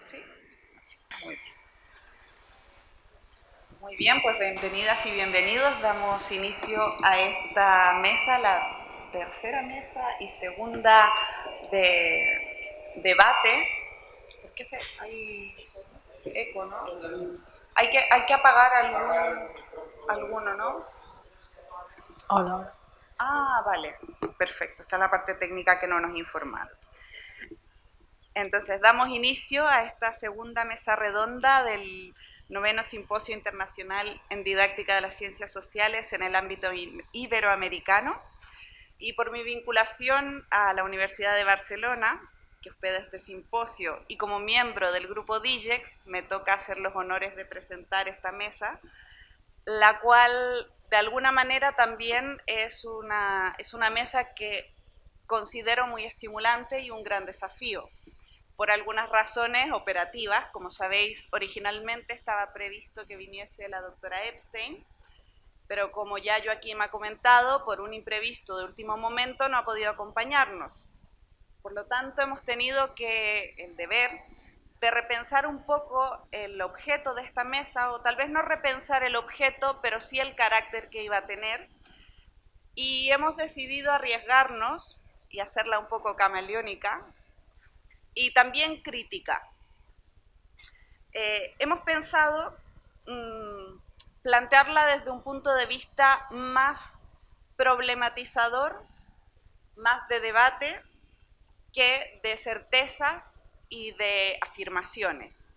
¿Sí? Muy bien. Muy bien, pues bienvenidas y bienvenidos. Damos inicio a esta mesa, la tercera mesa y segunda de debate. ¿Por qué hay eco, no? Hay que apagar alguno, ¿no? Hola. Ah, vale, perfecto. Esta es la parte técnica que no nos informaron. Entonces, damos inicio a esta segunda mesa redonda del noveno Simposio Internacional en Didáctica de las Ciencias Sociales en el ámbito iberoamericano. Y por mi vinculación a la Universidad de Barcelona, que hospeda este simposio, y como miembro del grupo DIGEX, me toca hacer los honores de presentar esta mesa, la cual de alguna manera también es una mesa que considero muy estimulante y un gran desafío por algunas razones operativas. Como sabéis, originalmente estaba previsto que viniese la doctora Epstein, pero como ya Joaquín ha comentado, por un imprevisto de último momento no ha podido acompañarnos. Por lo tanto, hemos tenido el deber de repensar un poco el objeto de esta mesa, o tal vez no repensar el objeto, pero sí el carácter que iba a tener. Y hemos decidido arriesgarnos y hacerla un poco camaleónica y también crítica. Hemos pensado plantearla desde un punto de vista más problematizador, más de debate, que de certezas y de afirmaciones.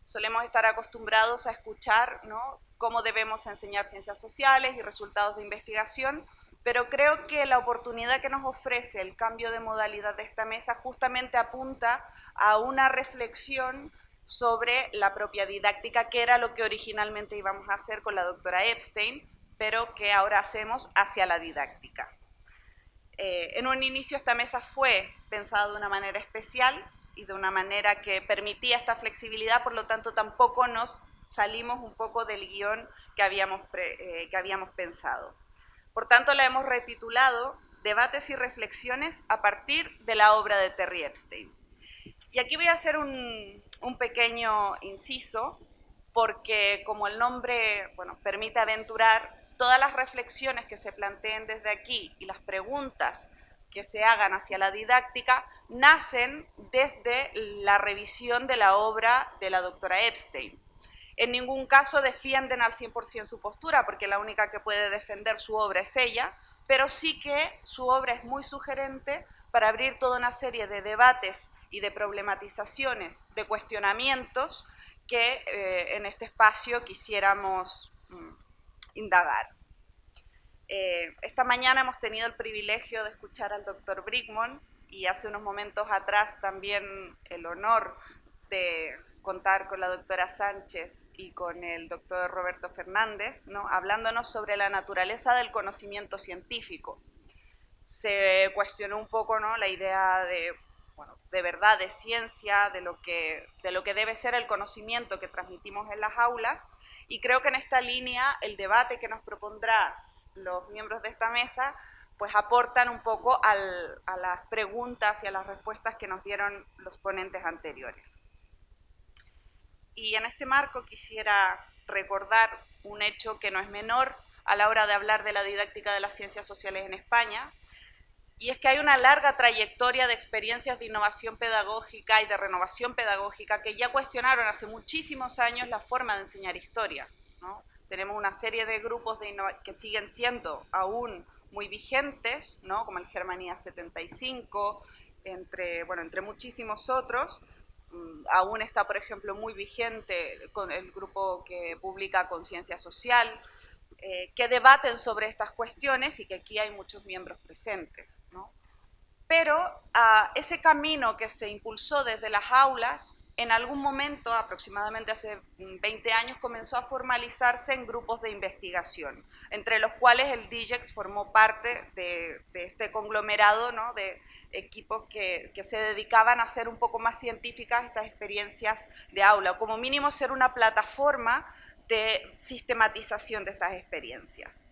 Solemos estar acostumbrados a escuchar, ¿no?, cómo debemos enseñar ciencias sociales y resultados de investigación, pero creo que la oportunidad que nos ofrece el cambio de modalidad de esta mesa justamente apunta a una reflexión sobre la propia didáctica, que era lo que originalmente íbamos a hacer con la doctora Epstein, pero que ahora hacemos hacia la didáctica. En un inicio esta mesa fue pensada de una manera especial y de una manera que permitía esta flexibilidad, por lo tanto tampoco nos salimos un poco del guión que habíamos pensado. Por tanto, la hemos retitulado Debates y reflexiones a partir de la obra de Terry Epstein. Y aquí voy a hacer un pequeño inciso, porque como el nombre, bueno, permite aventurar, todas las reflexiones que se planteen desde aquí y las preguntas que se hagan hacia la didáctica nacen desde la revisión de la obra de la doctora Epstein. En ningún caso defienden al 100% su postura, porque la única que puede defender su obra es ella, pero sí que su obra es muy sugerente para abrir toda una serie de debates y de problematizaciones, de cuestionamientos que en este espacio quisiéramos indagar. Esta mañana hemos tenido el privilegio de escuchar al doctor Brickman y hace unos momentos atrás también el honor de contar con la doctora Sánchez y con el doctor Roberto Fernández, ¿no?, hablándonos sobre la naturaleza del conocimiento científico. Se cuestionó un poco, ¿no?, la idea de, bueno, de verdad, de ciencia, de lo que debe ser el conocimiento que transmitimos en las aulas, y creo que en esta línea el debate que nos propondrá los miembros de esta mesa pues aportan un poco a las preguntas y a las respuestas que nos dieron los ponentes anteriores. Y en este marco quisiera recordar un hecho que no es menor a la hora de hablar de la didáctica de las ciencias sociales en España, y es que hay una larga trayectoria de experiencias de innovación pedagógica y de renovación pedagógica que ya cuestionaron hace muchísimos años la forma de enseñar historia, ¿no? Tenemos una serie de grupos que siguen siendo aún muy vigentes, ¿no?, como el Germanía 75, entre muchísimos otros. Aún está, por ejemplo, muy vigente con el grupo que publica Conciencia Social, que debaten sobre estas cuestiones y que aquí hay muchos miembros presentes, ¿no? Pero ese camino que se impulsó desde las aulas, en algún momento, aproximadamente hace 20 años, comenzó a formalizarse en grupos de investigación, entre los cuales el DIGEX formó parte de este conglomerado, ¿no?, de equipos que se dedicaban a hacer un poco más científicas estas experiencias de aula, o como mínimo ser una plataforma de sistematización de estas experiencias.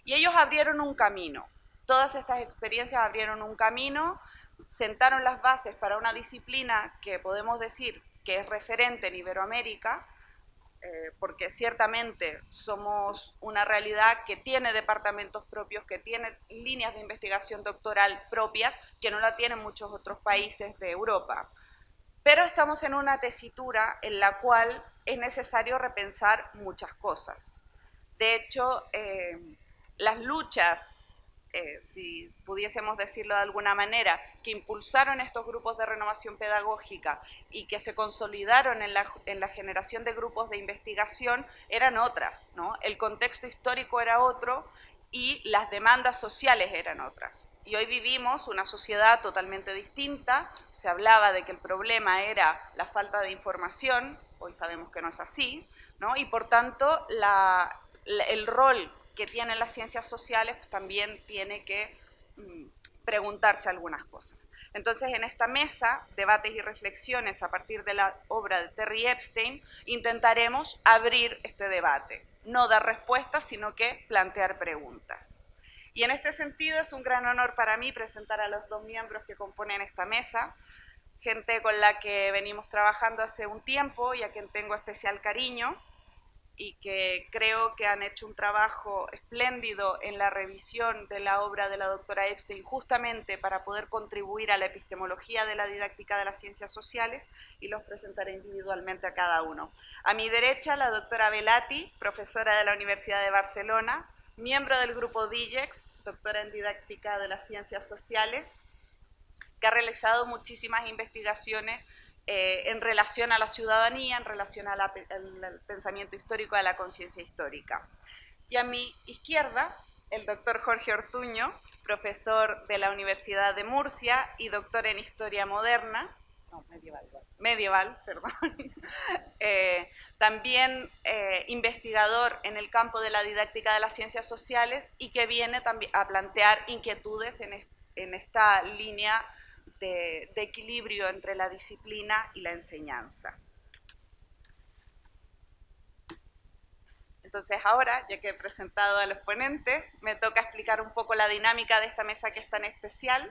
Y ellos abrieron un camino. Todas estas experiencias abrieron un camino, sentaron las bases para una disciplina que podemos decir que es referente en Iberoamérica, porque ciertamente somos una realidad que tiene departamentos propios, que tiene líneas de investigación doctoral propias, que no la tienen muchos otros países de Europa. Pero estamos en una tesitura en la cual es necesario repensar muchas cosas. De hecho, las luchas, si pudiésemos decirlo de alguna manera, que impulsaron estos grupos de renovación pedagógica y que se consolidaron en la generación de grupos de investigación eran otras, ¿no? El contexto histórico era otro y las demandas sociales eran otras. Y hoy vivimos una sociedad totalmente distinta. Se hablaba de que el problema era la falta de información, hoy sabemos que no es así, ¿no? Y por tanto el rol que tienen las ciencias sociales pues también tiene que preguntarse algunas cosas. Entonces, en esta mesa, debates y reflexiones a partir de la obra de Terry Epstein, intentaremos abrir este debate, no dar respuestas, sino que plantear preguntas. Y en este sentido es un gran honor para mí presentar a los dos miembros que componen esta mesa, gente con la que venimos trabajando hace un tiempo y a quien tengo especial cariño, y que creo que han hecho un trabajo espléndido en la revisión de la obra de la doctora Epstein, justamente para poder contribuir a la epistemología de la didáctica de las ciencias sociales, y los presentaré individualmente a cada uno. A mi derecha, la doctora Velati, profesora de la Universidad de Barcelona, miembro del grupo DIGEX, doctora en didáctica de las ciencias sociales, que ha realizado muchísimas investigaciones en relación a la ciudadanía, en relación al pensamiento histórico, a la conciencia histórica. Y a mi izquierda, el doctor Jorge Ortuño, profesor de la Universidad de Murcia y doctor en Historia Moderna, medieval, perdón. También investigador en el campo de la didáctica de las ciencias sociales y que viene también a plantear inquietudes en esta línea de equilibrio entre la disciplina y la enseñanza. Entonces ahora, ya que he presentado a los ponentes, me toca explicar un poco la dinámica de esta mesa que es tan especial.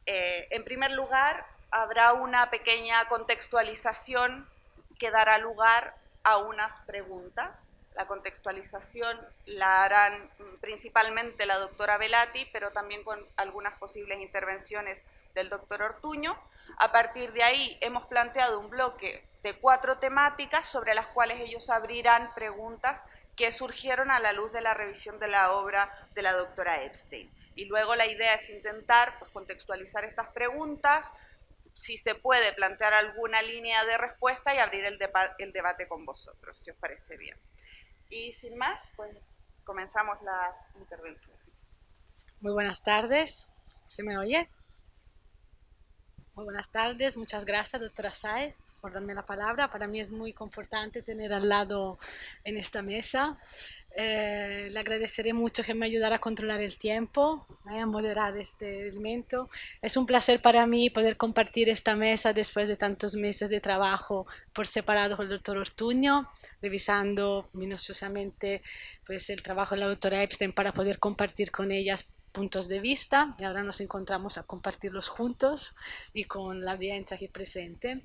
En primer lugar, habrá una pequeña contextualización que dará lugar a unas preguntas. La contextualización la harán principalmente la doctora Velati, pero también con algunas posibles intervenciones del doctor Ortuño. A partir de ahí hemos planteado un bloque de 4 temáticas sobre las cuales ellos abrirán preguntas que surgieron a la luz de la revisión de la obra de la doctora Epstein. Y luego la idea es intentar pues, contextualizar estas preguntas, si se puede plantear alguna línea de respuesta y abrir el debate con vosotros, si os parece bien. Y sin más, pues comenzamos las intervenciones. Muy buenas tardes. ¿Se me oye? Muy buenas tardes. Muchas gracias, doctora Sáez, por darme la palabra. Para mí es muy confortante tener al lado en esta mesa. Le agradeceré mucho que me ayudara a controlar el tiempo, a moderar este elemento. Es un placer para mí poder compartir esta mesa después de tantos meses de trabajo por separado con el doctor Ortuño, revisando minuciosamente pues, el trabajo de la doctora Epstein para poder compartir con ellas puntos de vista, y ahora nos encontramos a compartirlos juntos y con la audiencia aquí presente.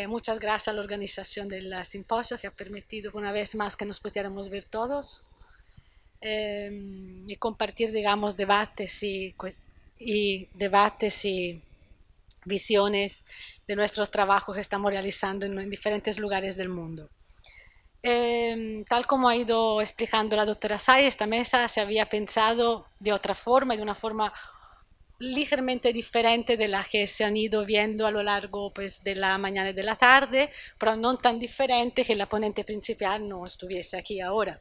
Muchas gracias a la organización del simposio que ha permitido una vez más que nos pudiéramos ver todos y compartir, digamos, debates y visiones de nuestros trabajos que estamos realizando en diferentes lugares del mundo. Tal como ha ido explicando la doctora Sáez, esta mesa se había pensado de otra forma, de una forma ligeramente diferente de las que se han ido viendo a lo largo pues, de la mañana y de la tarde, pero no tan diferente que la ponente principal no estuviese aquí ahora.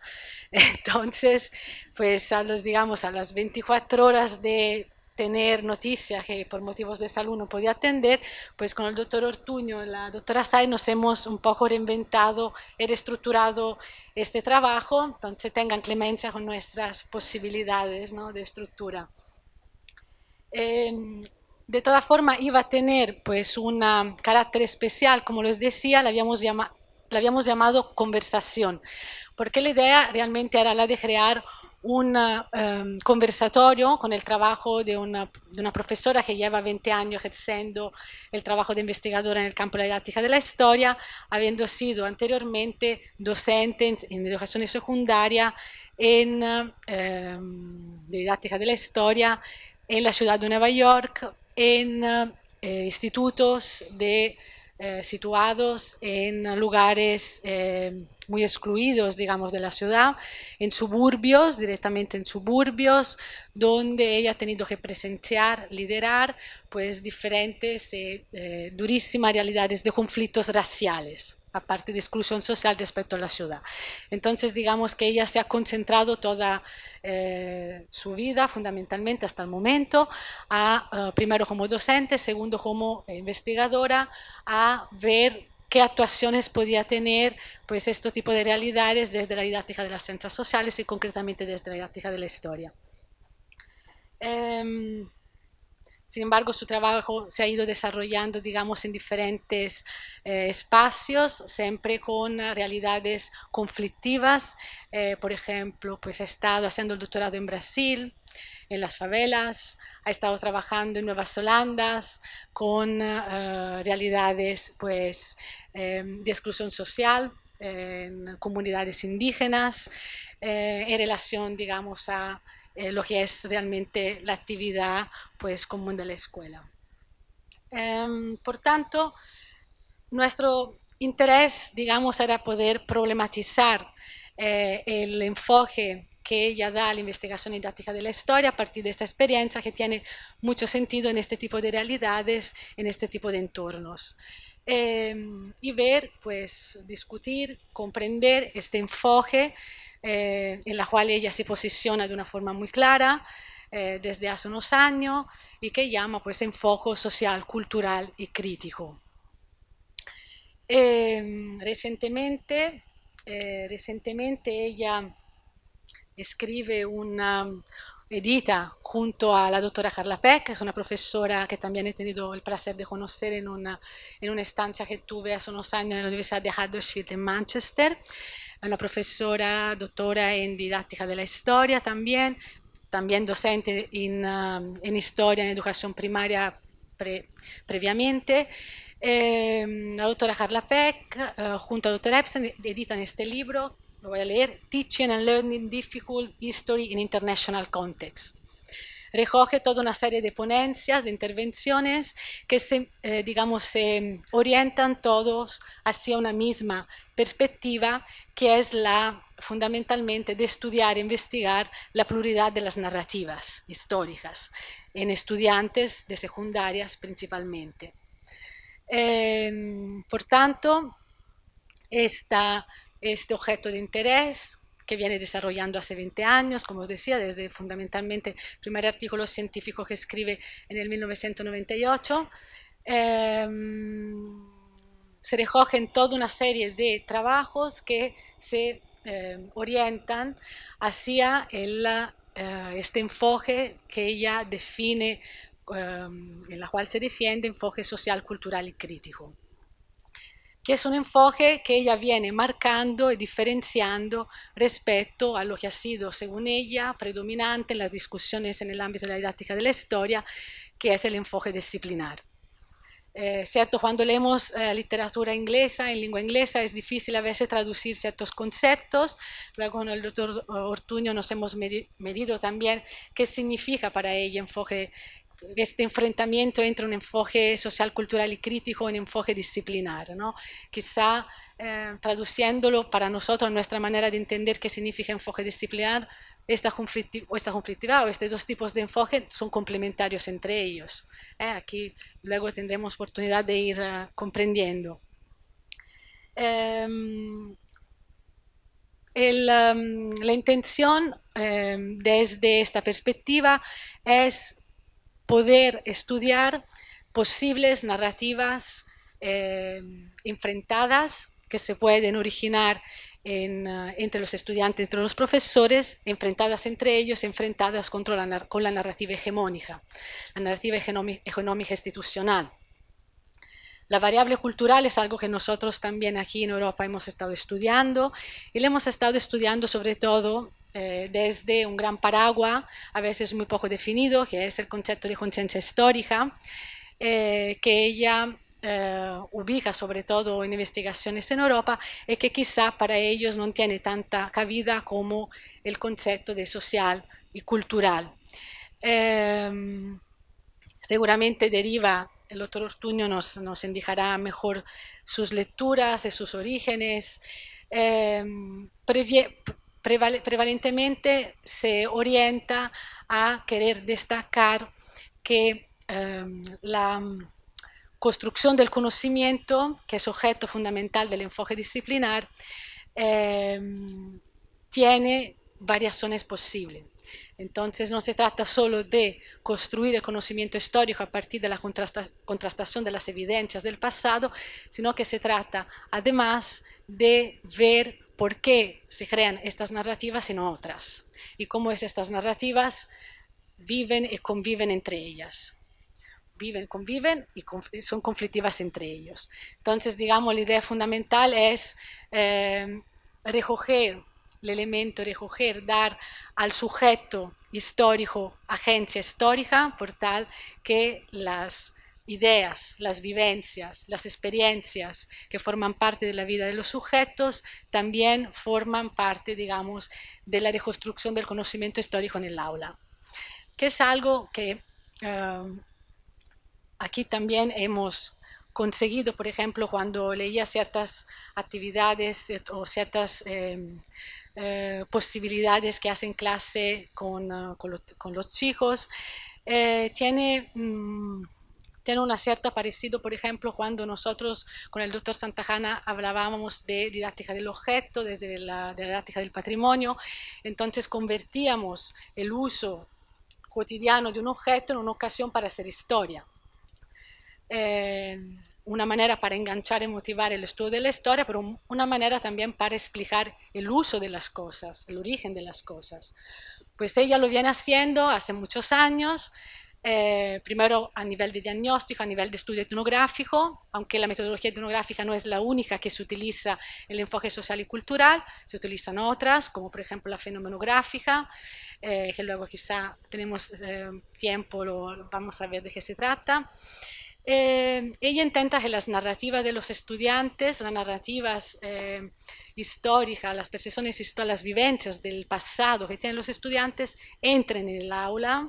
Entonces, pues a las 24 horas de tener noticias que por motivos de salud no podía atender, pues con el doctor Ortuño y la doctora Sáez nos hemos un poco reinventado y reestructurado este trabajo, entonces tengan clemencia con nuestras posibilidades, ¿no?, de estructura. De toda forma iba a tener pues un carácter especial, como les decía, la habíamos llamado conversación, porque la idea realmente era la de crear un conversatorio con el trabajo de una profesora que lleva 20 años ejerciendo el trabajo de investigadora en el campo de la didáctica de la historia, habiendo sido anteriormente docente en educación secundaria en de didáctica de la historia en la ciudad de Nueva York, en institutos situados en lugares muy excluidos, digamos, de la ciudad, en suburbios, directamente en suburbios, donde ella ha tenido que presenciar, liderar, pues diferentes durísimas realidades de conflictos raciales, aparte de exclusión social respecto a la ciudad. Entonces, digamos que ella se ha concentrado toda su vida, fundamentalmente hasta el momento, primero como docente, segundo como investigadora, a ver qué actuaciones podía tener pues este tipo de realidades desde la didáctica de las ciencias sociales y concretamente desde la didáctica de la historia. Sin embargo, su trabajo se ha ido desarrollando, digamos, en diferentes espacios, siempre con realidades conflictivas. Por ejemplo, pues ha estado haciendo el doctorado en Brasil, en las favelas, ha estado trabajando en Nueva Zelanda con realidades pues, de exclusión social en comunidades indígenas, en relación, digamos, a lo que es realmente la actividad pues, común de la escuela. Por tanto, nuestro interés, digamos, era poder problematizar el enfoque que ella da a la investigación didáctica de la historia a partir de esta experiencia que tiene mucho sentido en este tipo de realidades, en este tipo de entornos. Y ver, pues, discutir, comprender este enfoque en la cual ella se posiciona de una forma muy clara desde hace unos años y que llama pues enfoque social, cultural y crítico. Recientemente ella escribe edita junto a la doctora Carla Peck, que es una profesora que también he tenido el placer de conocer en una estancia que tuve hace unos años en la Universidad de Huddersfield en Manchester, una profesora doctora en didáctica de la historia también docente en historia, en educación primaria previamente. La doctora Carla Peck, junto al doctor Epstein, editan este libro, lo voy a leer, Teaching and Learning Difficult History in International Context. Recoge toda una serie de ponencias, de intervenciones que digamos, se orientan todos hacia una misma perspectiva, que es la fundamentalmente de estudiar e investigar la pluralidad de las narrativas históricas en estudiantes de secundarias principalmente. Por tanto, este objeto de interés que viene desarrollando hace 20 años, como os decía, desde fundamentalmente el primer artículo científico que escribe en el 1998, se recogen toda una serie de trabajos que se orientan hacia este enfoque que ella define, en la cual se defiende enfoque social, cultural y crítico, que es un enfoque que ella viene marcando y diferenciando respecto a lo que ha sido, según ella, predominante en las discusiones en el ámbito de la didáctica de la historia, que es el enfoque disciplinar. Cierto, cuando leemos literatura inglesa, en lengua inglesa, es difícil a veces traducir ciertos conceptos. Luego con el doctor Ortuño nos hemos medido también qué significa para ella enfoque, este enfrentamiento entre un enfoque social, cultural y crítico y un enfoque disciplinar, ¿no? Quizá traduciéndolo para nosotros, nuestra manera de entender qué significa enfoque disciplinar, esta conflictividad o estos dos tipos de enfoque son complementarios entre ellos. Aquí luego tendremos oportunidad de ir comprendiendo. La intención desde esta perspectiva es poder estudiar posibles narrativas enfrentadas que se pueden originar entre los estudiantes, entre los profesores, enfrentadas entre ellos, enfrentadas con la narrativa hegemónica, la narrativa económica institucional. La variable cultural es algo que nosotros también aquí en Europa hemos estado estudiando y lo hemos estado estudiando sobre todo desde un gran paraguas, a veces muy poco definido, que es el concepto de conciencia histórica, que ella ubica sobre todo en investigaciones en Europa y que quizá para ellos no tiene tanta cabida como el concepto de social y cultural. Seguramente deriva, el doctor Ortuño nos indicará mejor sus lecturas, de sus orígenes. Prevalentemente se orienta a querer destacar que la construcción del conocimiento, que es objeto fundamental del enfoque disciplinar, tiene variaciones posibles. Entonces no se trata solo de construir el conocimiento histórico a partir de la contrastación de las evidencias del pasado, sino que se trata además de ver por qué se crean estas narrativas y no otras, y cómo estas narrativas viven y conviven entre ellas. Viven, conviven y son conflictivas entre ellos. Entonces, digamos, la idea fundamental es recoger el elemento, recoger, dar al sujeto histórico agencia histórica, por tal que las ideas, las vivencias, las experiencias que forman parte de la vida de los sujetos también forman parte, digamos, de la reconstrucción del conocimiento histórico en el aula, que es algo que aquí también hemos conseguido, por ejemplo, cuando leía ciertas actividades o ciertas posibilidades que hacen clase con los chicos, tiene un acierto parecido, por ejemplo, cuando nosotros con el doctor Santahana hablábamos de didáctica del objeto, de la didáctica del patrimonio, entonces convertíamos el uso cotidiano de un objeto en una ocasión para hacer historia. Una manera para enganchar y motivar el estudio de la historia, pero una manera también para explicar el uso de las cosas, el origen de las cosas. Pues ella lo viene haciendo hace muchos años, primero a nivel de diagnóstico, a nivel de estudio etnográfico, aunque la metodología etnográfica no es la única que se utiliza en el enfoque social y cultural, se utilizan otras, como por ejemplo la fenomenográfica, que luego quizá tenemos tiempo, vamos a ver de qué se trata. Ella intenta que las narrativas de los estudiantes, las narrativas históricas, las percepciones históricas, las vivencias del pasado que tienen los estudiantes entren en el aula.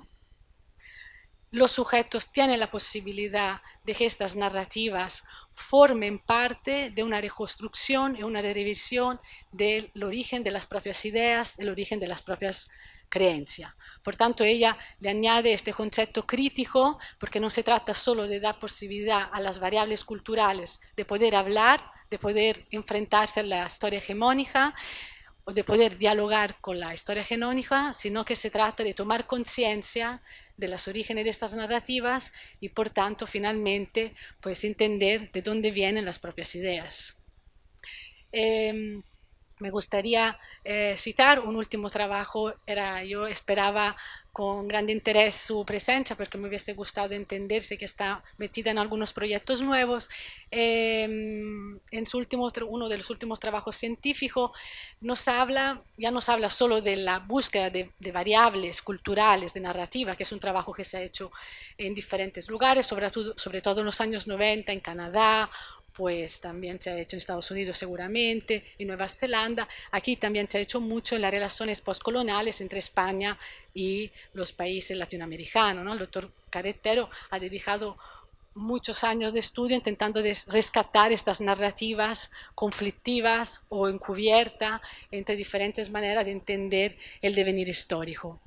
Los sujetos tienen la posibilidad de que estas narrativas formen parte de una reconstrucción y una revisión del origen de las propias ideas, el origen de las propias creencias. Por tanto, ella le añade este concepto crítico, porque no se trata solo de dar posibilidad a las variables culturales de poder hablar, de poder enfrentarse a la historia hegemónica, o de poder dialogar con la historia hegemónica, sino que se trata de tomar conciencia de los orígenes de estas narrativas y por tanto finalmente pues entender de dónde vienen las propias ideas. Me gustaría citar un último trabajo, yo esperaba con gran interés su presencia porque me hubiese gustado entenderse que está metida en algunos proyectos nuevos. En uno de los últimos trabajos científicos ya nos habla solo de la búsqueda de variables culturales, de narrativa, que es un trabajo que se ha hecho en diferentes lugares, sobre todo en los años 90 en Canadá, pues también se ha hecho en Estados Unidos seguramente, en Nueva Zelanda. Aquí también se ha hecho mucho en las relaciones postcoloniales entre España y los países latinoamericanos, ¿no? El doctor Carretero ha dedicado muchos años de estudio intentando rescatar estas narrativas conflictivas o encubiertas entre diferentes maneras de entender el devenir histórico.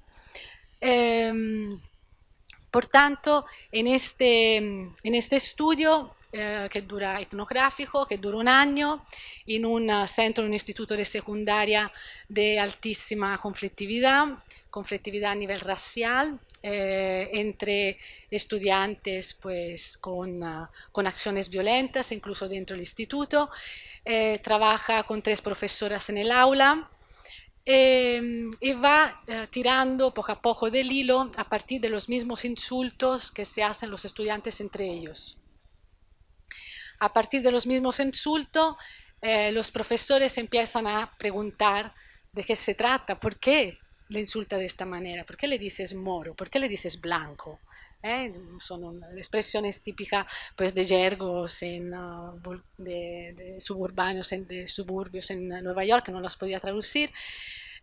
Por tanto, en este estudio que dura etnográfico, que dura un año, en un centro, en un instituto de secundaria de altísima conflictividad a nivel racial, entre estudiantes pues, con acciones violentas, incluso dentro del instituto. Trabaja con 3 profesoras en el aula. Y va tirando poco a poco del hilo a partir de los mismos insultos que se hacen los estudiantes entre ellos. A partir de los mismos insultos, los profesores empiezan a preguntar de qué se trata, por qué le insulta de esta manera, por qué le dices moro, por qué le dices blanco. Son expresiones típicas pues, de yergos de suburbanos, de suburbios en Nueva York, que no las podía traducir.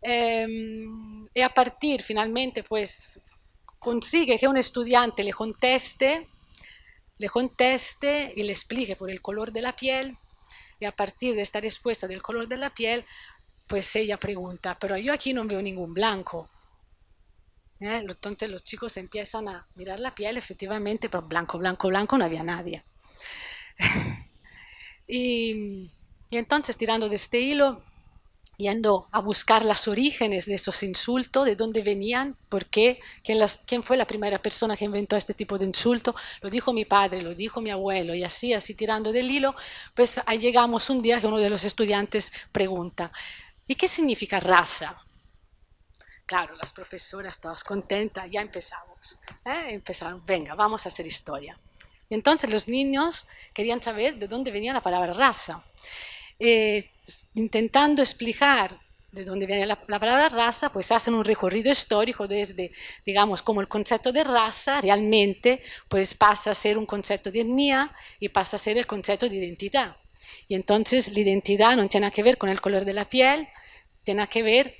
Y a partir finalmente pues consigue que un estudiante le conteste y le explique por el color de la piel, y a partir de esta respuesta del color de la piel, pues ella pregunta, pero yo aquí no veo ningún blanco. Entonces los chicos empiezan a mirar la piel, efectivamente, pero blanco, blanco, blanco no había nadie. Y entonces, tirando de este hilo, yendo a buscar los orígenes de esos insultos, de dónde venían, por qué, quién fue la primera persona que inventó este tipo de insulto, lo dijo mi padre, lo dijo mi abuelo, y así tirando del hilo, pues ahí llegamos un día que uno de los estudiantes pregunta, ¿y qué significa raza? Claro, las profesoras todas contentas, ya empezamos, empezaron, venga, vamos a hacer historia. Y entonces los niños querían saber de dónde venía la palabra raza. Intentando explicar de dónde viene la palabra raza, pues hacen un recorrido histórico desde, digamos, como el concepto de raza realmente pues pasa a ser un concepto de etnia y pasa a ser el concepto de identidad. Y entonces la identidad no tiene que ver con el color de la piel, tiene que ver,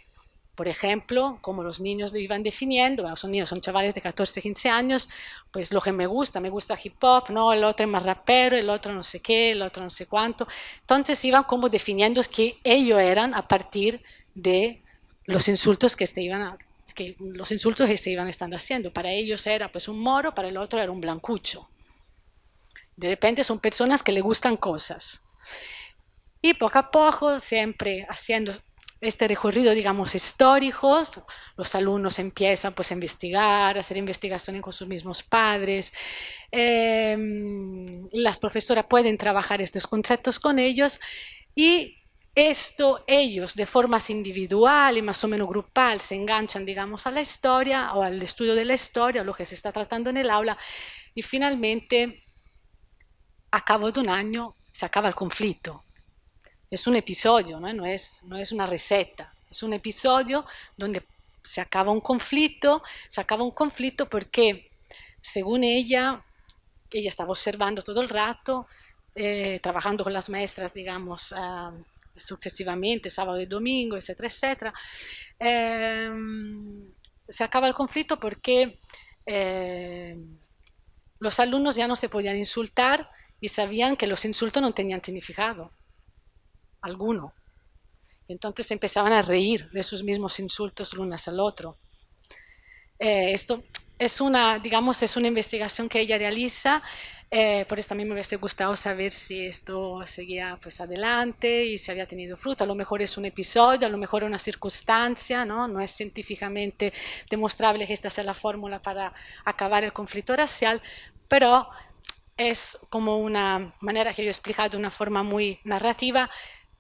por ejemplo, como los niños lo iban definiendo, bueno, son niños, son chavales de 14, 15 años, pues lo que me gusta hip hop, ¿no? El otro es más rapero, el otro no sé qué, el otro no sé cuánto. Entonces iban como definiendo que ellos eran a partir de los insultos que los insultos que se iban estando haciendo. Para ellos era pues un moro, para el otro era un blancucho. De repente son personas que le gustan cosas. Y poco a poco, siempre haciendo este recorrido, digamos, históricos, los alumnos empiezan pues a investigar, a hacer investigaciones con sus mismos padres, las profesoras pueden trabajar estos conceptos con ellos y esto ellos de forma individual y más o menos grupal se enganchan, digamos, a la historia o al estudio de la historia, o lo que se está tratando en el aula y finalmente a cabo de un año se acaba el conflicto. Es un episodio, no es una receta, es un episodio donde se acaba un conflicto porque, según ella estaba observando todo el rato, trabajando con las maestras, digamos, sucesivamente, sábado y domingo, etcétera, etcétera. Se acaba el conflicto porque los alumnos ya no se podían insultar y sabían que los insultos no tenían significado alguno. Entonces empezaban a reír de sus mismos insultos el uno al otro. Esto es una investigación que ella realiza, por eso también me hubiese gustado saber si esto seguía pues adelante y si había tenido fruto. A lo mejor es un episodio, a lo mejor una circunstancia, no es científicamente demostrable que esta sea la fórmula para acabar el conflicto racial, pero es como una manera que yo he explicado de una forma muy narrativa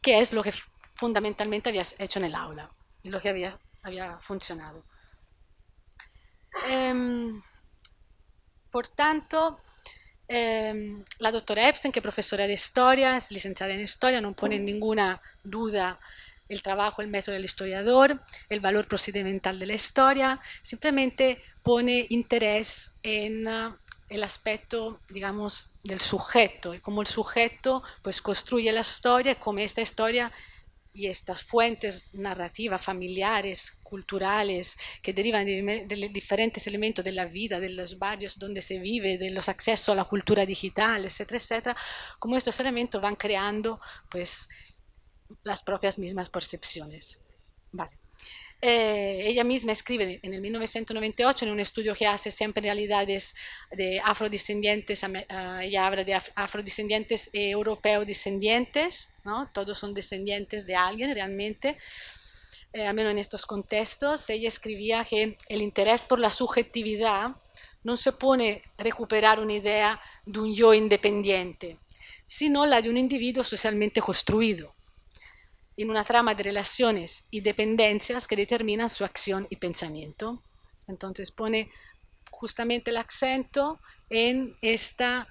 qué es lo que fundamentalmente habías hecho en el aula y lo que había funcionado. Por tanto, la doctora Epstein, que es profesora de historia, es licenciada en historia, no pone en ninguna duda el trabajo, el método del historiador, el valor procedimental de la historia, simplemente pone interés en el aspecto, digamos, del sujeto y cómo el sujeto pues construye la historia y cómo esta historia y estas fuentes narrativas, familiares, culturales, que derivan de diferentes elementos de la vida, de los barrios donde se vive, de los accesos a la cultura digital, etcétera, etcétera, como estos elementos van creando pues las propias mismas percepciones. Vale. Ella misma escribe en el 1998 en un estudio que hace siempre en realidades de afrodescendientes, ella habla de afrodescendientes europeos descendientes, ¿no? Todos son descendientes de alguien realmente, al menos en estos contextos. Ella escribía que el interés por la subjetividad no supone recuperar una idea de un yo independiente, sino la de un individuo socialmente construido en una trama de relaciones y dependencias que determinan su acción y pensamiento. Entonces pone justamente el acento en esta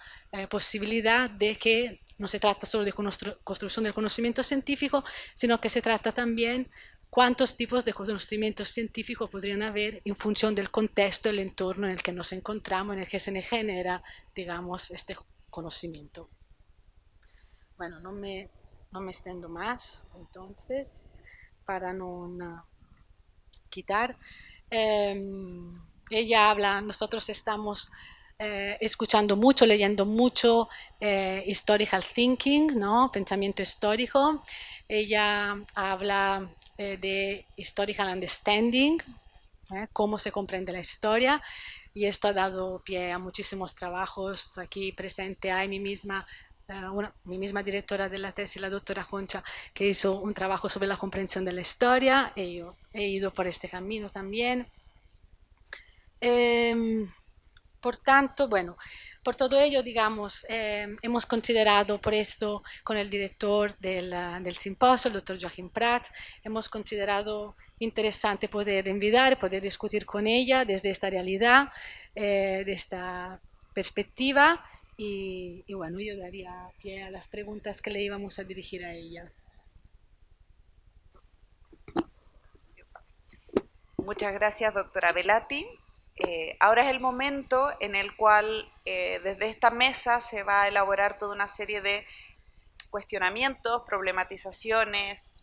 posibilidad de que no se trata solo de construcción del conocimiento científico, sino que se trata también cuántos tipos de conocimientos científicos podrían haber en función del contexto, el entorno en el que nos encontramos, en el que se genera, digamos, este conocimiento. Bueno, no me extendo más, entonces, para no quitar. Ella habla, nosotros estamos escuchando mucho, leyendo mucho historical thinking, ¿no? Pensamiento histórico. Ella habla de historical understanding, cómo se comprende la historia, y esto ha dado pie a muchísimos trabajos. Aquí presente hay mi misma directora de la tesis, la doctora Concha, que hizo un trabajo sobre la comprensión de la historia, y yo he ido por este camino también. Por tanto, bueno, por todo ello, digamos, hemos considerado por esto con el director del simposio, el doctor Joachim Prat, hemos considerado interesante poder invitar, poder discutir con ella desde esta realidad, de esta perspectiva, y bueno, yo daría pie a las preguntas que le íbamos a dirigir a ella. Muchas gracias, doctora Velati. Ahora es el momento en el cual desde esta mesa se va a elaborar toda una serie de cuestionamientos, problematizaciones,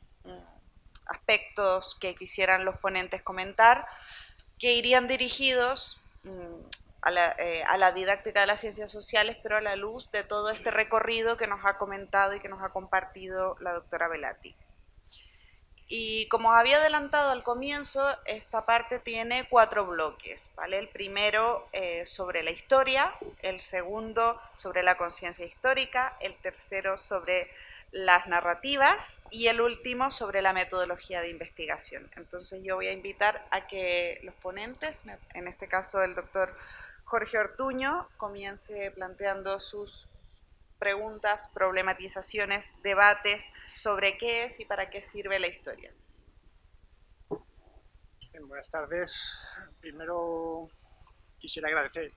aspectos que quisieran los ponentes comentar, que irían dirigidos a la didáctica de las ciencias sociales, pero a la luz de todo este recorrido que nos ha comentado y que nos ha compartido la doctora Velati. Y como había adelantado al comienzo, esta parte tiene 4 bloques, ¿vale? El primero sobre la historia, el segundo sobre la conciencia histórica, el tercero sobre las narrativas y el último sobre la metodología de investigación. Entonces yo voy a invitar a que los ponentes, en este caso el doctor Jorge Ortuño, comience planteando sus preguntas, problematizaciones, debates sobre qué es y para qué sirve la historia. Bien, buenas tardes. Primero quisiera agradecer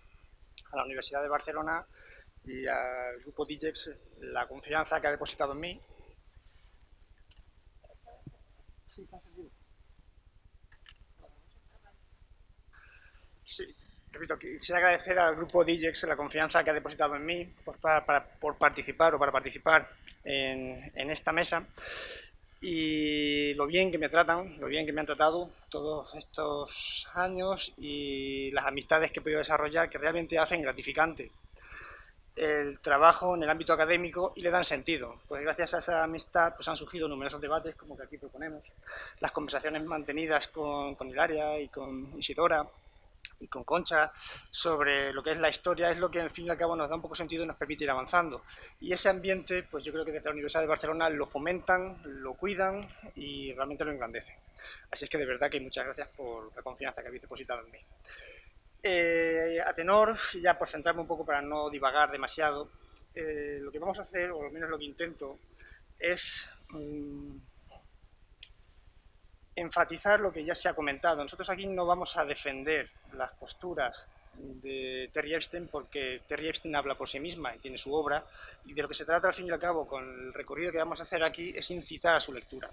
a la Universidad de Barcelona y al grupo DIGEX la confianza que ha depositado en mí. Sí, repito, quisiera agradecer al grupo DIGEX la confianza que ha depositado en mí por participar en esta mesa, y lo bien que me tratan, lo bien que me han tratado todos estos años, y las amistades que he podido desarrollar, que realmente hacen gratificante el trabajo en el ámbito académico y le dan sentido. Pues gracias a esa amistad pues han surgido numerosos debates, como que aquí proponemos, las conversaciones mantenidas con Hilaria y con Isidora y con Concha sobre lo que es la historia, es lo que al fin y al cabo nos da un poco sentido y nos permite ir avanzando. Y ese ambiente, pues yo creo que desde la Universidad de Barcelona lo fomentan, lo cuidan y realmente lo engrandecen. Así es que de verdad que muchas gracias por la confianza que habéis depositado en mí. A tenor, ya por centrarme un poco para no divagar demasiado, lo que vamos a hacer, o al menos lo que intento, es enfatizar lo que ya se ha comentado. Nosotros aquí no vamos a defender las posturas de Terry Epstein, porque Terry Epstein habla por sí misma y tiene su obra, y de lo que se trata al fin y al cabo con el recorrido que vamos a hacer aquí es incitar a su lectura,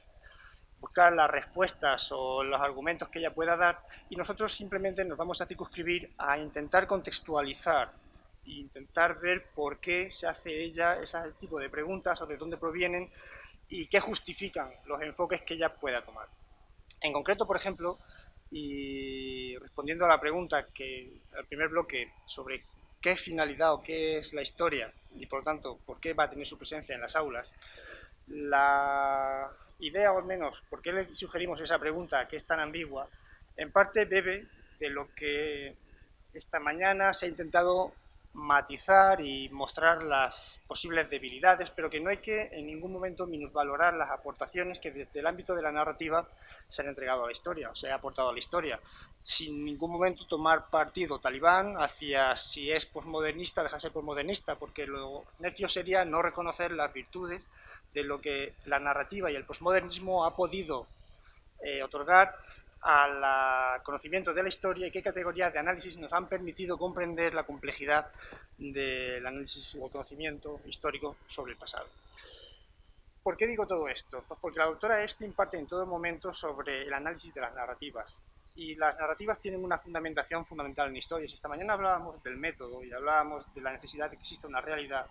buscar las respuestas o los argumentos que ella pueda dar, y nosotros simplemente nos vamos a circunscribir a intentar contextualizar e intentar ver por qué se hace ella ese tipo de preguntas o de dónde provienen y qué justifican los enfoques que ella pueda tomar. En concreto, por ejemplo, y respondiendo a la pregunta que al primer bloque sobre qué finalidad o qué es la historia y por lo tanto por qué va a tener su presencia en las aulas, la idea, o al menos por qué le sugerimos esa pregunta que es tan ambigua, en parte bebe de lo que esta mañana se ha intentado matizar y mostrar las posibles debilidades, pero que no hay que en ningún momento minusvalorar las aportaciones que desde el ámbito de la narrativa se han entregado a la historia, o se ha aportado a la historia, sin ningún momento tomar partido talibán hacia si es posmodernista, deja de ser posmodernista, porque lo necio sería no reconocer las virtudes de lo que la narrativa y el posmodernismo ha podido otorgar al conocimiento de la historia y qué categorías de análisis nos han permitido comprender la complejidad del análisis o conocimiento histórico sobre el pasado. ¿Por qué digo todo esto? Pues porque la doctora Epstein parte en todo momento sobre el análisis de las narrativas. Y las narrativas tienen una fundamentación fundamental en historias. Esta mañana hablábamos del método y hablábamos de la necesidad de que exista una realidad.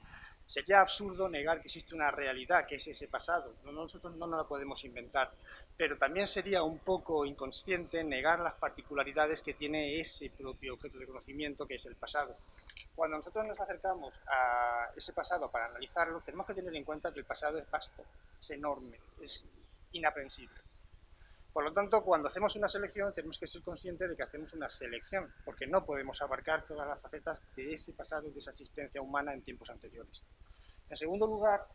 Sería absurdo negar que existe una realidad, que es ese pasado. Nosotros no nos la podemos inventar. Pero también sería un poco inconsciente negar las particularidades que tiene ese propio objeto de conocimiento, que es el pasado. Cuando nosotros nos acercamos a ese pasado para analizarlo, tenemos que tener en cuenta que el pasado es vasto, es enorme, es inaprensible. Por lo tanto, cuando hacemos una selección, tenemos que ser conscientes de que hacemos una selección, porque no podemos abarcar todas las facetas de ese pasado, de esa existencia humana en tiempos anteriores. En segundo lugar,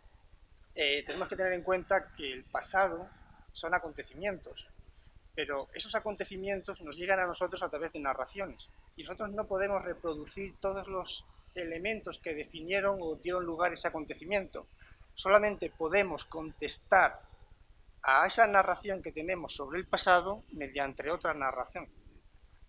tenemos que tener en cuenta que el pasado son acontecimientos, pero esos acontecimientos nos llegan a nosotros a través de narraciones, y nosotros no podemos reproducir todos los elementos que definieron o dieron lugar a ese acontecimiento. Solamente podemos contestar a esa narración que tenemos sobre el pasado mediante otra narración.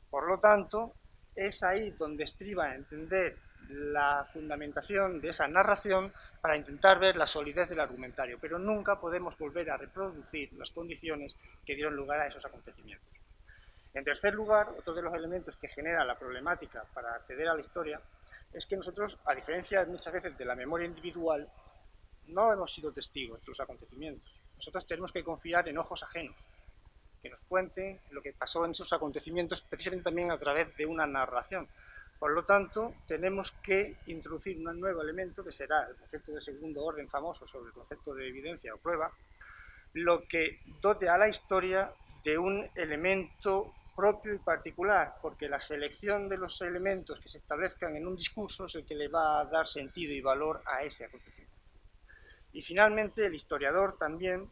Por lo tanto, es ahí donde estriba entender la fundamentación de esa narración para intentar ver la solidez del argumentario, pero nunca podemos volver a reproducir las condiciones que dieron lugar a esos acontecimientos. En tercer lugar, otro de los elementos que genera la problemática para acceder a la historia es que nosotros, a diferencia muchas veces de la memoria individual, no hemos sido testigos de los acontecimientos. Nosotros tenemos que confiar en ojos ajenos, que nos cuenten lo que pasó en esos acontecimientos, precisamente también a través de una narración. Por lo tanto, tenemos que introducir un nuevo elemento, que será el concepto de segundo orden famoso sobre el concepto de evidencia o prueba, lo que dote a la historia de un elemento propio y particular, porque la selección de los elementos que se establezcan en un discurso es el que le va a dar sentido y valor a ese acontecimiento. Y finalmente, el historiador también,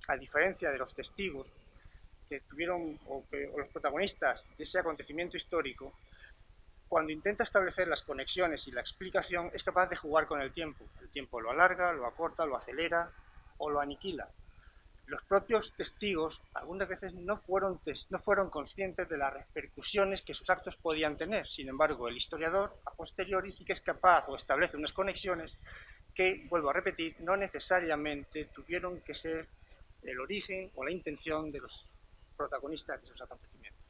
a diferencia de los testigos que tuvieron o los protagonistas de ese acontecimiento histórico, cuando intenta establecer las conexiones y la explicación, es capaz de jugar con el tiempo. El tiempo lo alarga, lo acorta, lo acelera o lo aniquila. Los propios testigos algunas veces no fueron conscientes de las repercusiones que sus actos podían tener. Sin embargo, el historiador, a posteriori, sí que es capaz o establece unas conexiones que, vuelvo a repetir, no necesariamente tuvieron que ser el origen o la intención de los protagonistas de esos acontecimientos.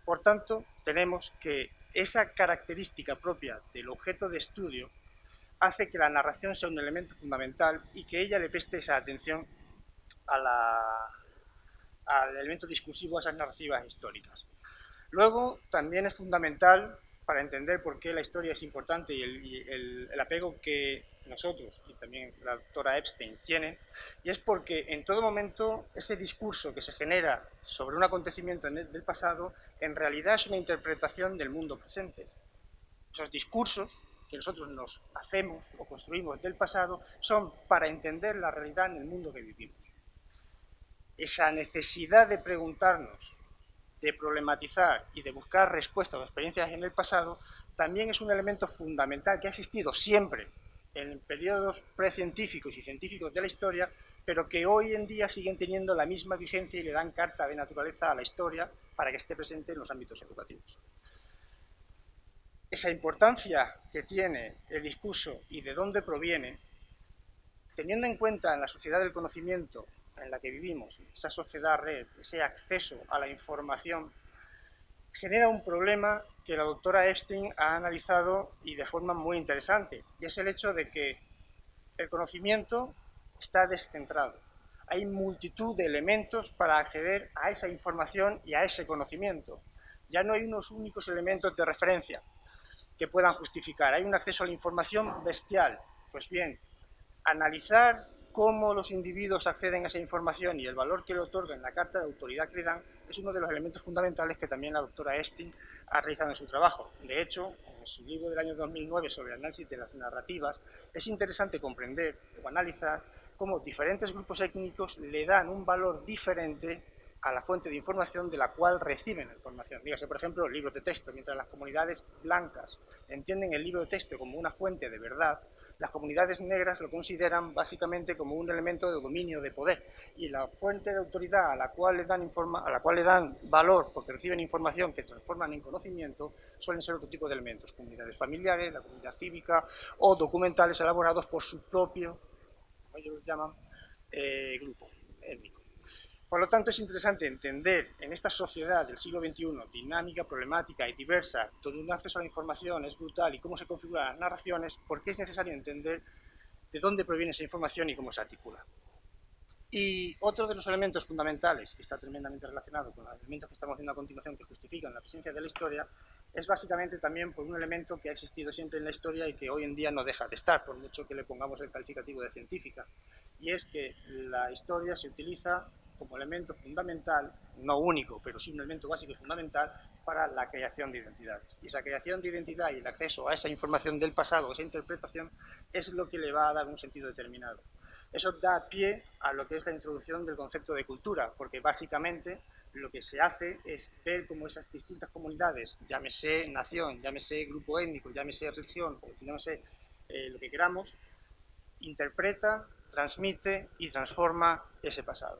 Por tanto, tenemos que esa característica propia del objeto de estudio hace que la narración sea un elemento fundamental y que ella le preste esa atención al elemento discursivo, a esas narrativas históricas. Luego, también es fundamental para entender por qué la historia es importante y el apego que nosotros y también la doctora Epstein tienen, y es porque en todo momento ese discurso que se genera sobre un acontecimiento del pasado en realidad es una interpretación del mundo presente. Esos discursos que nosotros nos hacemos o construimos del pasado son para entender la realidad en el mundo que vivimos. Esa necesidad de preguntarnos, de problematizar y de buscar respuestas a experiencias en el pasado también es un elemento fundamental que ha existido siempre en periodos precientíficos y científicos de la historia, pero que hoy en día siguen teniendo la misma vigencia y le dan carta de naturaleza a la historia para que esté presente en los ámbitos educativos. Esa importancia que tiene el discurso y de dónde proviene, teniendo en cuenta en la sociedad del conocimiento en la que vivimos, esa sociedad red, ese acceso a la información, genera un problema que la doctora Epstein ha analizado y de forma muy interesante, y es el hecho de que el conocimiento está descentrado. Hay multitud de elementos para acceder a esa información y a ese conocimiento. Ya no hay unos únicos elementos de referencia que puedan justificar. Hay un acceso a la información bestial. Pues bien, analizar cómo los individuos acceden a esa información y el valor que le otorgan la carta de autoridad que le dan es uno de los elementos fundamentales que también la doctora Epstein ha realizado en su trabajo. De hecho, en su libro del año 2009 sobre el análisis de las narrativas, es interesante comprender o analizar cómo diferentes grupos étnicos le dan un valor diferente a la fuente de información de la cual reciben la información. Dígase, por ejemplo, libros de texto. Mientras las comunidades blancas entienden el libro de texto como una fuente de verdad, las comunidades negras lo consideran básicamente como un elemento de dominio de poder, y la fuente de autoridad a la cual le dan valor porque reciben información que transforman en conocimiento suelen ser otro tipo de elementos, comunidades familiares, la comunidad cívica o documentales elaborados por su propio, como ellos lo llaman, grupo étnico. Por lo tanto, es interesante entender en esta sociedad del siglo XXI, dinámica, problemática y diversa, donde un acceso a la información es brutal y cómo se configuran las narraciones, porque es necesario entender de dónde proviene esa información y cómo se articula. Y otro de los elementos fundamentales, que está tremendamente relacionado con los elementos que estamos viendo a continuación que justifican la presencia de la historia, es básicamente también por un elemento que ha existido siempre en la historia y que hoy en día no deja de estar, por mucho que le pongamos el calificativo de científica, y es que la historia se utiliza como elemento fundamental, no único, pero sí un elemento básico y fundamental para la creación de identidades. Y esa creación de identidad y el acceso a esa información del pasado, esa interpretación, es lo que le va a dar un sentido determinado. Eso da pie a lo que es la introducción del concepto de cultura, porque básicamente lo que se hace es ver cómo esas distintas comunidades, llámese nación, llámese grupo étnico, llámese religión, o llámese lo que queramos, interpreta, transmite y transforma ese pasado.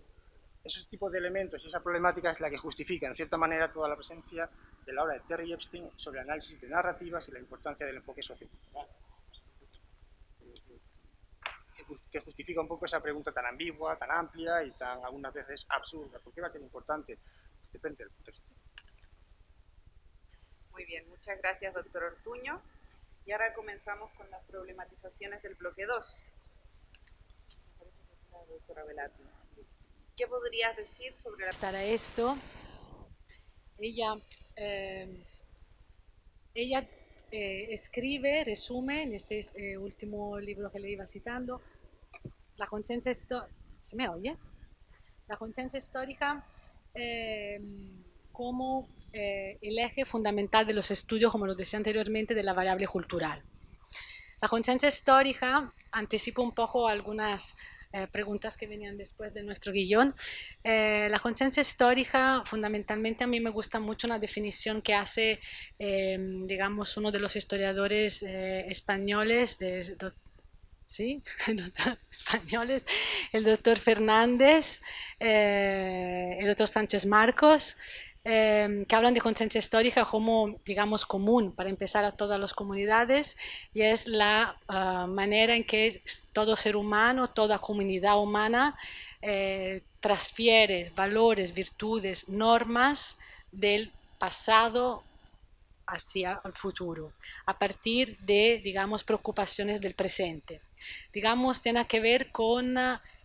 Ese tipo de elementos y esa problemática es la que justifica, en cierta manera, toda la presencia de la obra de Terry Epstein sobre el análisis de narrativas y la importancia del enfoque sociocultural, que justifica un poco esa pregunta tan ambigua, tan amplia y tan algunas veces absurda. ¿Por qué va a ser importante? Depende del contexto. Muy bien, muchas gracias, doctor Ortuño. Y ahora comenzamos con las problematizaciones del bloque 2. Doctora Velati, ¿qué podrías decir sobre la... Para esto, ella escribe, resume en este último libro que le iba citando, la conciencia histórica. ¿Se me oye? La conciencia histórica como el eje fundamental de los estudios, como lo decía anteriormente, de la variable cultural. La conciencia histórica, anticipo un poco algunas preguntas que venían después de nuestro guión. La conciencia histórica, fundamentalmente, a mí me gusta mucho una definición que hace, digamos, uno de los historiadores españoles, ¿sí? Españoles, el doctor Fernández, el doctor Sánchez Marcos, que hablan de conciencia histórica como, digamos, común para empezar a todas las comunidades, y es la manera en que todo ser humano, toda comunidad humana transfiere valores, virtudes, normas del pasado hacia el futuro, a partir de, digamos, preocupaciones del presente. Digamos, tiene que ver con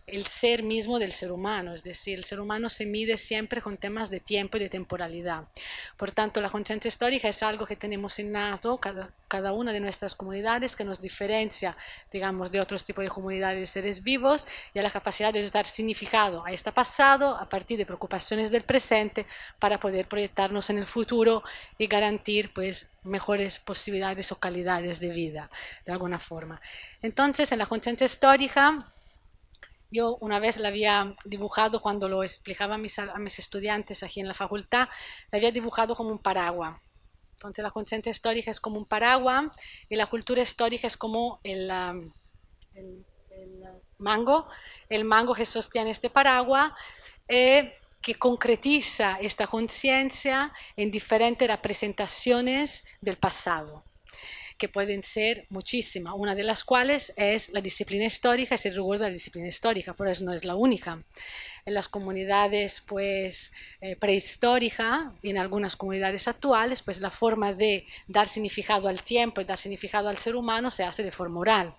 el ser mismo del ser humano, es decir, el ser humano se mide siempre con temas de tiempo y de temporalidad. Por tanto, la conciencia histórica es algo que tenemos innato cada una de nuestras comunidades, que nos diferencia, digamos, de otros tipos de comunidades de seres vivos, y a la capacidad de dar significado a este pasado a partir de preocupaciones del presente para poder proyectarnos en el futuro y garantir, pues, mejores posibilidades o calidades de vida, de alguna forma. Entonces, en la conciencia histórica, yo una vez la había dibujado cuando lo explicaba a mis estudiantes aquí en la facultad, la había dibujado como un paraguas. Entonces la conciencia histórica es como un paraguas y la cultura histórica es como el mango que sostiene este paraguas, que concretiza esta conciencia en diferentes representaciones del pasado, que pueden ser muchísimas, una de las cuales es la disciplina histórica, es el rigor de la disciplina histórica, pero eso no es la única. En las comunidades pues prehistóricas y en algunas comunidades actuales, pues la forma de dar significado al tiempo y dar significado al ser humano se hace de forma oral.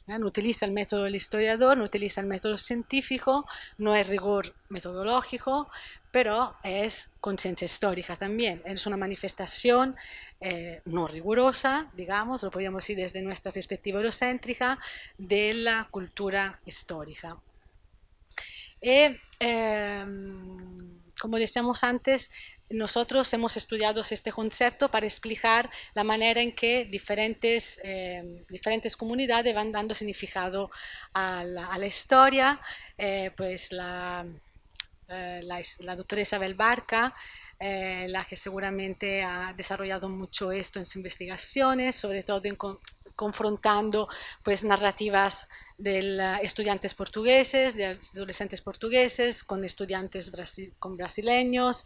No utiliza el método del historiador, no utiliza el método científico, no es rigor metodológico, pero es conciencia histórica también. Es una manifestación no rigurosa, digamos, lo podríamos decir desde nuestra perspectiva eurocéntrica, de la cultura histórica. Y, como decíamos antes, nosotros hemos estudiado este concepto para explicar la manera en que diferentes comunidades van dando significado a la historia. Pues la doctora Isabel Barca, la que seguramente ha desarrollado mucho esto en sus investigaciones, sobre todo confrontando pues narrativas estudiantes portugueses, de adolescentes portugueses, con estudiantes con brasileños,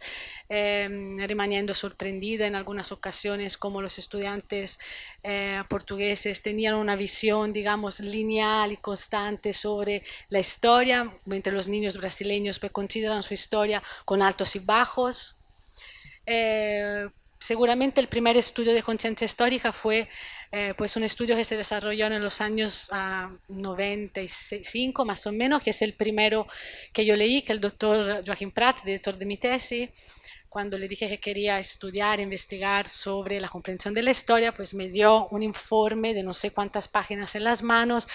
rimanendo sorprendida en algunas ocasiones como los estudiantes portugueses tenían una visión, digamos, lineal y constante sobre la historia, mientras los niños brasileños pues, consideran su historia con altos y bajos. Seguramente el primer estudio de conciencia histórica fue pues un estudio que se desarrolló en los años 95 más o menos, que es el primero que yo leí, que el doctor Joaquín Prats, director de mi tesis, cuando le dije que quería estudiar, investigar sobre la comprensión de la historia, pues me dio un informe de no sé cuántas páginas en las manos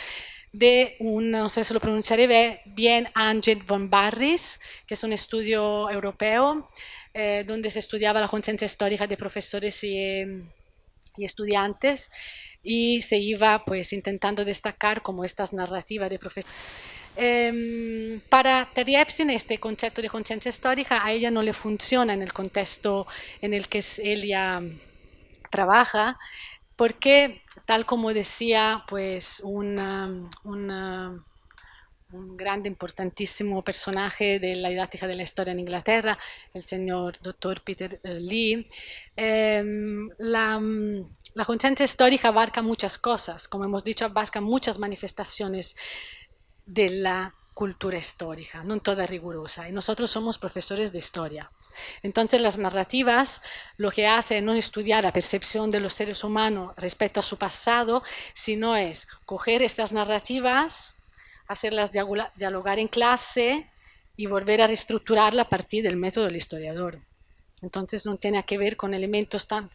de un, no sé si lo pronunciaré bien, Angel von Barris, que es un estudio europeo donde se estudiaba la conciencia histórica de profesores y estudiantes y se iba pues intentando destacar como estas narrativas de profesores. Para Terry Epstein este concepto de conciencia histórica a ella no le funciona en el contexto en el que ella trabaja porque tal como decía pues un grande, importantísimo personaje de la didáctica de la historia en Inglaterra, el señor Dr. Peter Lee. La conciencia histórica abarca muchas cosas, como hemos dicho, abarca muchas manifestaciones de la cultura histórica, no toda rigurosa, y nosotros somos profesores de historia. Entonces las narrativas lo que hace es no estudiar la percepción de los seres humanos respecto a su pasado, sino es coger estas narrativas, hacerlas dialogar en clase y volver a reestructurarla a partir del método del historiador. Entonces no tiene que ver con elementos tan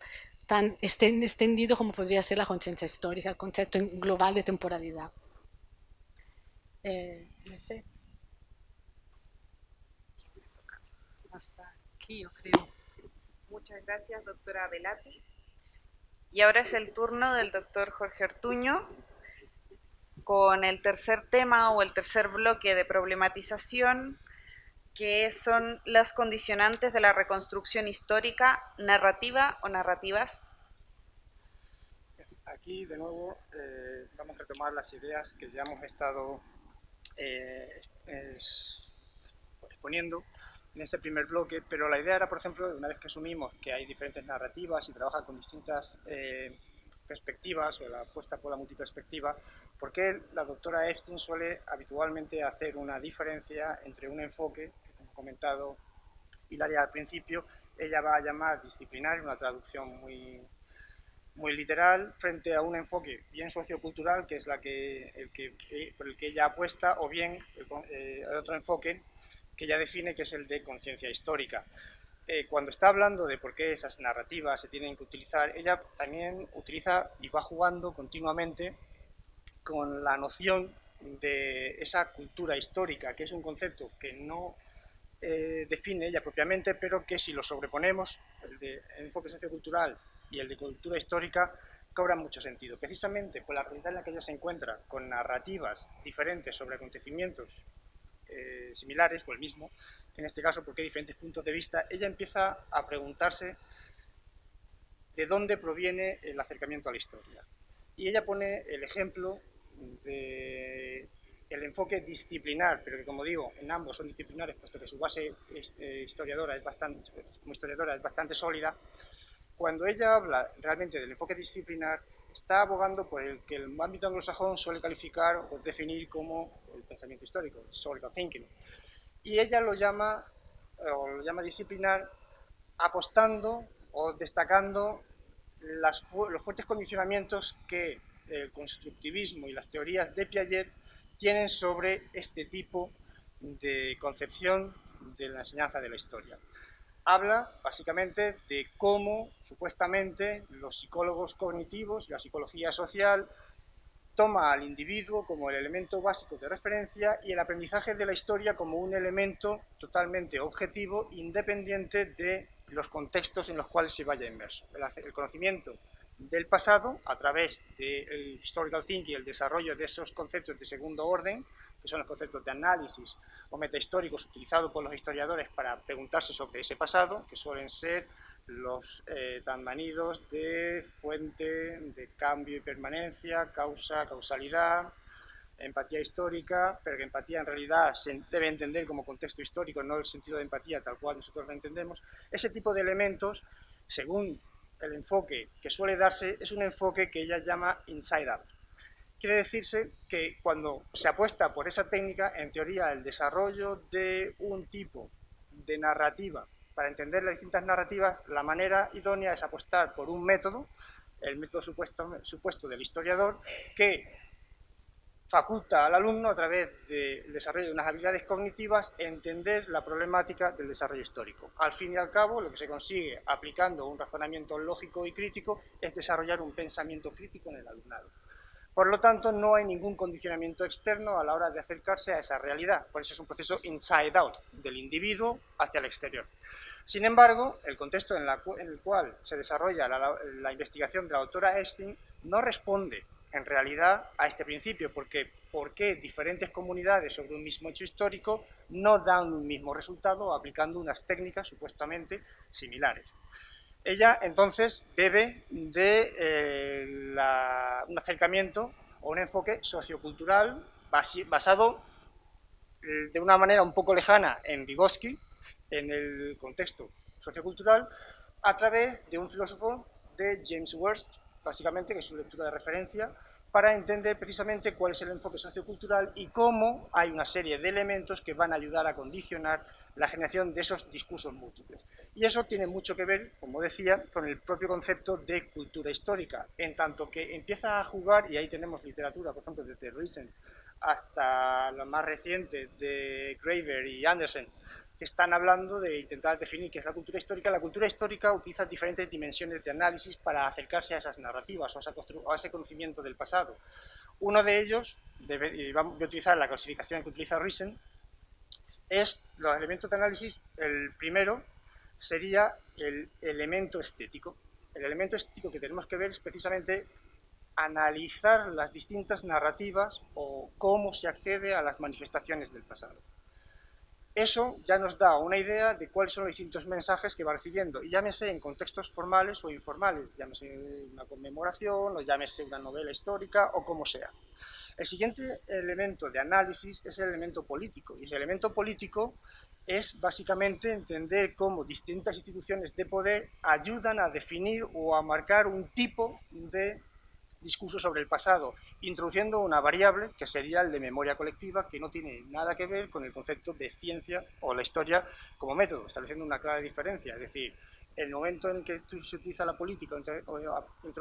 extendidos como podría ser la conciencia histórica, el concepto global de temporalidad. No sé. Hasta aquí, yo creo. Muchas gracias, doctora Velati. Y ahora es el turno del doctor Jorge Ortuño con el tercer tema o el tercer bloque de problematización, que son las condicionantes de la reconstrucción histórica, narrativa o narrativas. Aquí, de nuevo, vamos a retomar las ideas que ya hemos estado exponiendo en este primer bloque, pero la idea era, por ejemplo, una vez que asumimos que hay diferentes narrativas y trabaja con distintas perspectivas o la apuesta por la multiperspectiva, ¿por qué la doctora Epstein suele habitualmente hacer una diferencia entre un enfoque, que como he comentado Hilaria al principio, ella va a llamar disciplinar, una traducción muy literal, frente a un enfoque bien sociocultural, que es por el que ella apuesta, o bien el otro enfoque que ella define, que es el de conciencia histórica. Cuando está hablando de por qué esas narrativas se tienen que utilizar, ella también utiliza y va jugando continuamente con la noción de esa cultura histórica, que es un concepto que no define ella propiamente, pero que si lo sobreponemos, el de enfoque sociocultural y el de cultura histórica, cobra mucho sentido. Precisamente por la realidad en la que ella se encuentra, con narrativas diferentes sobre acontecimientos similares, o el mismo, en este caso porque hay diferentes puntos de vista, ella empieza a preguntarse de dónde proviene el acercamiento a la historia. Y ella pone el ejemplo de el enfoque disciplinar, pero que, como digo, en ambos son disciplinares, puesto que su base historiadora es bastante sólida. Cuando ella habla realmente del enfoque disciplinar, está abogando por el que el ámbito anglosajón suele calificar o definir como el pensamiento histórico, historical thinking. Y ella lo llama disciplinar apostando o destacando los fuertes condicionamientos que el constructivismo y las teorías de Piaget tienen sobre este tipo de concepción de la enseñanza de la historia. Habla básicamente de cómo supuestamente los psicólogos cognitivos y la psicología social toma al individuo como el elemento básico de referencia y el aprendizaje de la historia como un elemento totalmente objetivo, independiente de los contextos en los cuales se vaya inmerso. El conocimiento del pasado a través del historical thinking, el desarrollo de esos conceptos de segundo orden, que son los conceptos de análisis o metahistóricos utilizados por los historiadores para preguntarse sobre ese pasado, que suelen ser los tan manidos de fuente, de cambio y permanencia, causa, causalidad, empatía histórica, pero que empatía en realidad se debe entender como contexto histórico, no el sentido de empatía tal cual nosotros la entendemos. Ese tipo de elementos, según el enfoque que suele darse, es un enfoque que ella llama inside out. Quiere decirse que cuando se apuesta por esa técnica, en teoría el desarrollo de un tipo de narrativa, para entender las distintas narrativas, la manera idónea es apostar por un método, el método supuesto del historiador, que faculta al alumno, a través del desarrollo de unas habilidades cognitivas, entender la problemática del desarrollo histórico. Al fin y al cabo, lo que se consigue aplicando un razonamiento lógico y crítico es desarrollar un pensamiento crítico en el alumnado. Por lo tanto, no hay ningún condicionamiento externo a la hora de acercarse a esa realidad. Por eso es un proceso inside out, del individuo hacia el exterior. Sin embargo, el contexto en el cual se desarrolla la investigación de la doctora Epstein no responde en realidad a este principio, porque ¿por qué diferentes comunidades sobre un mismo hecho histórico no dan un mismo resultado aplicando unas técnicas supuestamente similares? Ella entonces bebe de un acercamiento o un enfoque sociocultural basado de una manera un poco lejana en Vygotsky, en el contexto sociocultural, a través de un filósofo de James Worst, básicamente, que es su lectura de referencia, para entender precisamente cuál es el enfoque sociocultural y cómo hay una serie de elementos que van a ayudar a condicionar la generación de esos discursos múltiples. Y eso tiene mucho que ver, como decía, con el propio concepto de cultura histórica, en tanto que empieza a jugar, y ahí tenemos literatura, por ejemplo, desde Recent hasta la más reciente de Graeber y Andersen, que están hablando de intentar definir qué es la cultura histórica. La cultura histórica utiliza diferentes dimensiones de análisis para acercarse a esas narrativas o a ese conocimiento del pasado. Uno de ellos, vamos a utilizar la clasificación que utiliza Recent, es los elementos de análisis. El primero sería el elemento estético. El elemento estético que tenemos que ver es precisamente analizar las distintas narrativas o cómo se accede a las manifestaciones del pasado. Eso ya nos da una idea de cuáles son los distintos mensajes que va recibiendo, y llámese en contextos formales o informales, llámese una conmemoración o llámese una novela histórica o como sea. El siguiente elemento de análisis es el elemento político, y ese elemento político es básicamente entender cómo distintas instituciones de poder ayudan a definir o a marcar un tipo de discurso sobre el pasado, introduciendo una variable que sería el de memoria colectiva, que no tiene nada que ver con el concepto de ciencia o la historia como método, estableciendo una clara diferencia. Es decir, el momento en que se utiliza la política o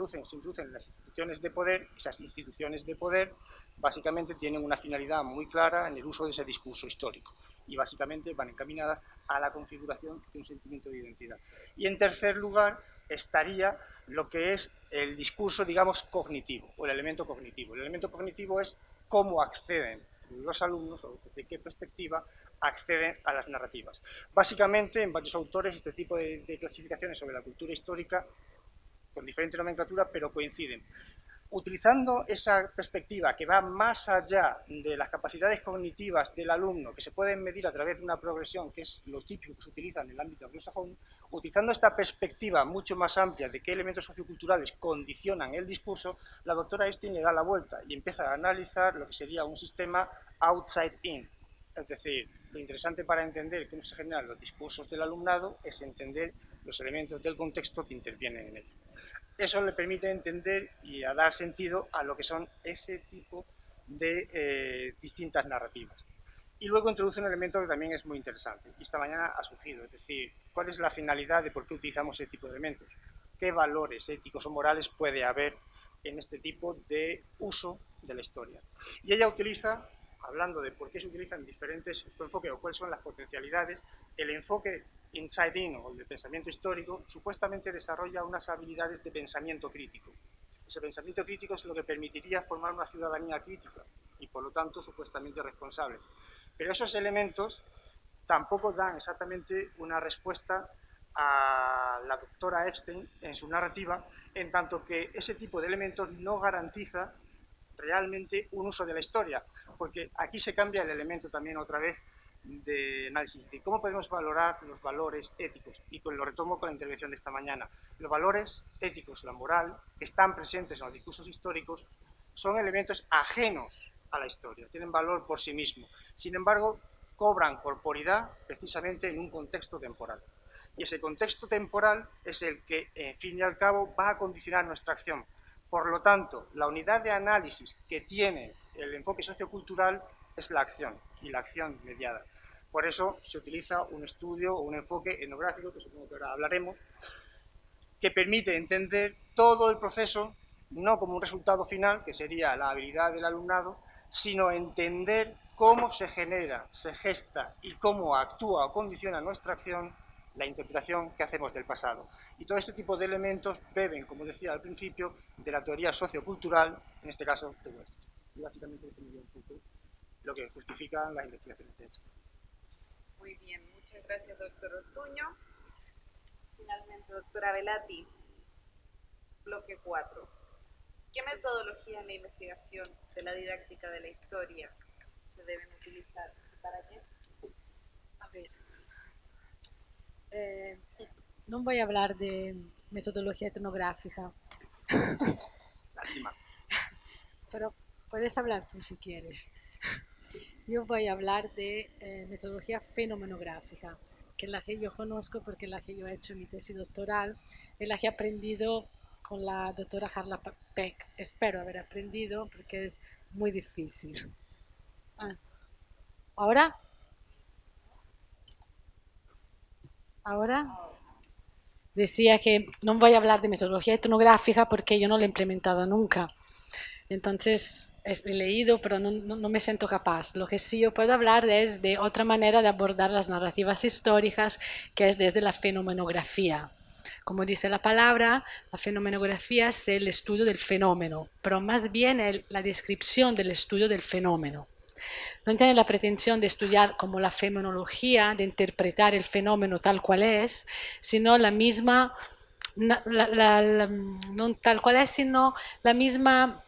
se introducen las instituciones de poder, esas instituciones de poder básicamente tienen una finalidad muy clara en el uso de ese discurso histórico, y básicamente van encaminadas a la configuración de un sentimiento de identidad. Y en tercer lugar estaría lo que es el discurso, digamos, cognitivo, o el elemento cognitivo. El elemento cognitivo es cómo acceden los alumnos, o desde qué perspectiva acceden a las narrativas. Básicamente, en varios autores, este tipo de clasificaciones sobre la cultura histórica, con diferente nomenclatura, pero coinciden. Utilizando esa perspectiva que va más allá de las capacidades cognitivas del alumno, que se pueden medir a través de una progresión, que es lo típico que se utiliza en el ámbito anglosajón, utilizando esta perspectiva mucho más amplia de qué elementos socioculturales condicionan el discurso, la doctora Epstein le da la vuelta y empieza a analizar lo que sería un sistema outside-in. Es decir, lo interesante para entender cómo se generan los discursos del alumnado es entender los elementos del contexto que intervienen en él. Eso le permite entender y a dar sentido a lo que son ese tipo de distintas narrativas. Y luego introduce un elemento que también es muy interesante, y esta mañana ha surgido, es decir, ¿cuál es la finalidad de por qué utilizamos ese tipo de elementos? ¿Qué valores éticos o morales puede haber en este tipo de uso de la historia? Y ella utiliza, hablando de por qué se utilizan diferentes enfoques o cuáles son las potencialidades, el enfoque inside-in o el de pensamiento histórico supuestamente desarrolla unas habilidades de pensamiento crítico. Ese pensamiento crítico es lo que permitiría formar una ciudadanía crítica y por lo tanto supuestamente responsable. Pero esos elementos tampoco dan exactamente una respuesta a la doctora Epstein en su narrativa, en tanto que ese tipo de elementos no garantiza realmente un uso de la historia, porque aquí se cambia el elemento también otra vez de análisis de cómo podemos valorar los valores éticos, y lo retomo con la intervención de esta mañana. Los valores éticos, la moral, que están presentes en los discursos históricos, son elementos ajenos a la historia, tienen valor por sí mismos. Sin embargo, cobran corporidad precisamente en un contexto temporal. Y ese contexto temporal es el que, en fin y al cabo, va a condicionar nuestra acción. Por lo tanto, la unidad de análisis que tiene el enfoque sociocultural es la acción, y la acción mediada. Por eso se utiliza un estudio o un enfoque etnográfico, que supongo que ahora hablaremos, que permite entender todo el proceso, no como un resultado final, que sería la habilidad del alumnado, sino entender cómo se genera, se gesta y cómo actúa o condiciona nuestra acción la interpretación que hacemos del pasado. Y todo este tipo de elementos beben, como decía al principio, de la teoría sociocultural, en este caso de Webster. Y básicamente esto es un poco lo que justifican las investigaciones de Webster. Muy bien, muchas gracias, doctor Ortuño. Finalmente, doctora Velati, bloque 4. ¿Qué metodologías en la investigación de la didáctica de la historia se deben utilizar? ¿Para qué? A ver, non voy a hablar de metodología etnográfica, Lástima. pero puedes hablar tú si quieres. Yo voy a hablar de metodología fenomenográfica, que es la que yo conozco porque es la que yo he hecho en mi tesis doctoral, es la que he aprendido con la doctora Carla Peck. Espero haber aprendido porque es muy difícil. ¿Ahora? ¿Ahora? Decía que no voy a hablar de metodología etnográfica porque yo no la he implementado nunca. Entonces he leído, pero no me siento capaz. Lo que sí yo puedo hablar es de otra manera de abordar las narrativas históricas, que es desde la fenomenografía. Como dice la palabra, la fenomenografía es el estudio del fenómeno, pero más bien la descripción del estudio del fenómeno. No tiene la pretensión de estudiar como la fenomenología, de interpretar el fenómeno tal cual es, sino la misma, no tal cual es, sino la misma,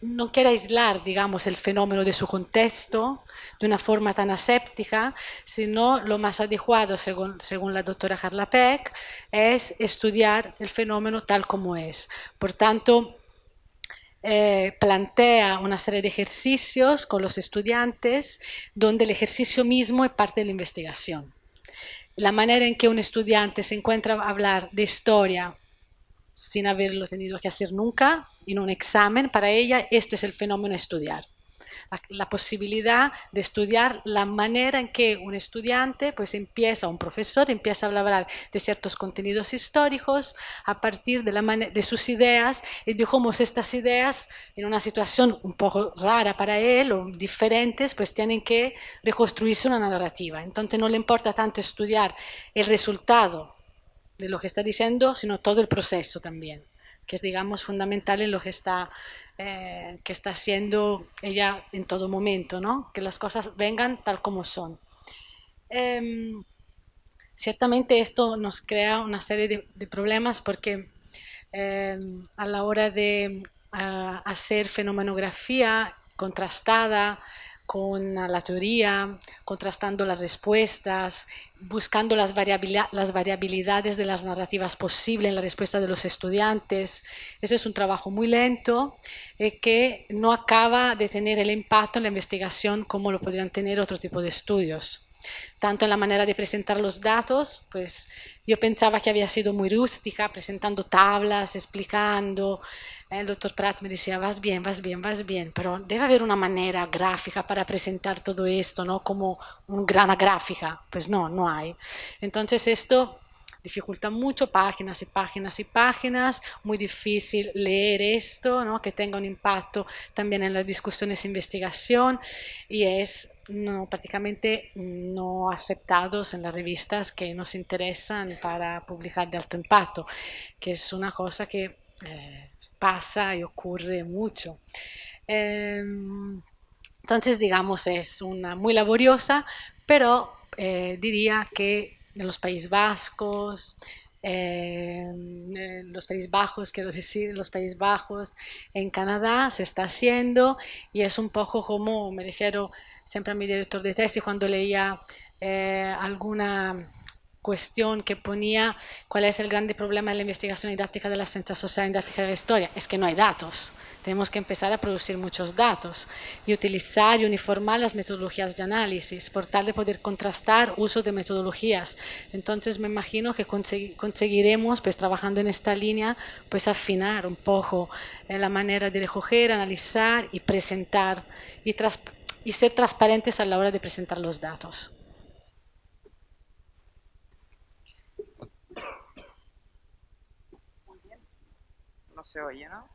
no quiere aislar, digamos, el fenómeno de su contexto de una forma tan aséptica, sino lo más adecuado, según la doctora Carla Peck, es estudiar el fenómeno tal como es. Por tanto, plantea una serie de ejercicios con los estudiantes donde el ejercicio mismo es parte de la investigación. La manera en que un estudiante se encuentra a hablar de historia sin haberlo tenido que hacer nunca en un examen, para ella esto es el fenómeno a estudiar. La posibilidad de estudiar la manera en que un estudiante, pues un profesor empieza a hablar de ciertos contenidos históricos a partir de sus ideas y de cómo estas ideas en una situación un poco rara para él o diferentes, pues tienen que reconstruirse una narrativa. Entonces no le importa tanto estudiar el resultado de lo que está diciendo, sino todo el proceso también, que es, digamos, fundamental en lo que está haciendo ella en todo momento, ¿no? Que las cosas vengan tal como son. Ciertamente esto nos crea una serie de problemas porque a la hora de hacer fenomenografía contrastada con la teoría, contrastando las respuestas, buscando las variabilidades de las narrativas posibles en la respuesta de los estudiantes. Ese es un trabajo muy lento que no acaba de tener el impacto en la investigación como lo podrían tener otro tipo de estudios. Tanto en la manera de presentar los datos, pues yo pensaba que había sido muy rústica, presentando tablas, explicando. El doctor Pratt me decía, vas bien, vas bien, vas bien, pero debe haber una manera gráfica para presentar todo esto, ¿no? Como una grana gráfica. Pues no hay. Entonces esto dificulta mucho, páginas y páginas y páginas, muy difícil leer esto, ¿no? Que tenga un impacto también en las discusiones de investigación y es prácticamente no aceptados en las revistas que nos interesan para publicar de alto impacto, que es una cosa que pasa y ocurre mucho. Entonces, digamos, es una muy laboriosa, pero diría que en los Países Vascos, los Países Bajos, quiero decir, los Países Bajos, en Canadá se está haciendo y es un poco como, me refiero siempre a mi director de tesis cuando leía alguna cuestión que ponía cuál es el grande problema de la investigación didáctica de la ciencia social y didáctica de la historia, es que no hay datos. Tenemos que empezar a producir muchos datos y utilizar y uniformar las metodologías de análisis por tal de poder contrastar uso de metodologías. Entonces me imagino que conseguiremos, pues trabajando en esta línea, pues afinar un poco la manera de recoger, analizar y presentar y ser transparentes a la hora de presentar los datos. No se oye, ¿no?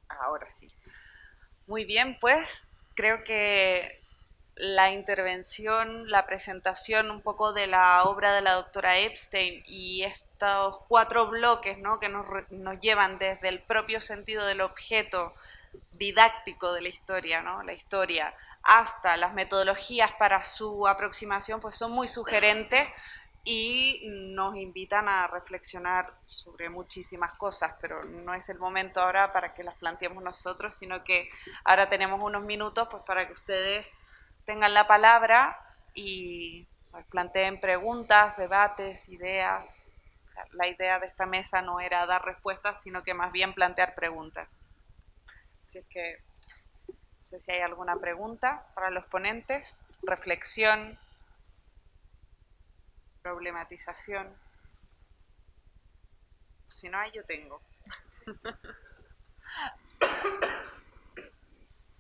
Ahora sí. Muy bien, pues creo que la intervención, la presentación un poco de la obra de la doctora Epstein y estos 4 bloques, ¿no?, que nos llevan desde el propio sentido del objeto didáctico de la historia, ¿no?, la historia, hasta las metodologías para su aproximación, pues son muy sugerentes y nos invitan a reflexionar sobre muchísimas cosas, pero no es el momento ahora para que las planteemos nosotros, sino que ahora tenemos unos minutos pues para que ustedes tengan la palabra y pues, planteen preguntas, debates, ideas. O sea, la idea de esta mesa no era dar respuestas, sino que más bien plantear preguntas. Así es que no sé si hay alguna pregunta para los ponentes, reflexión, problematización. Si no hay, yo tengo.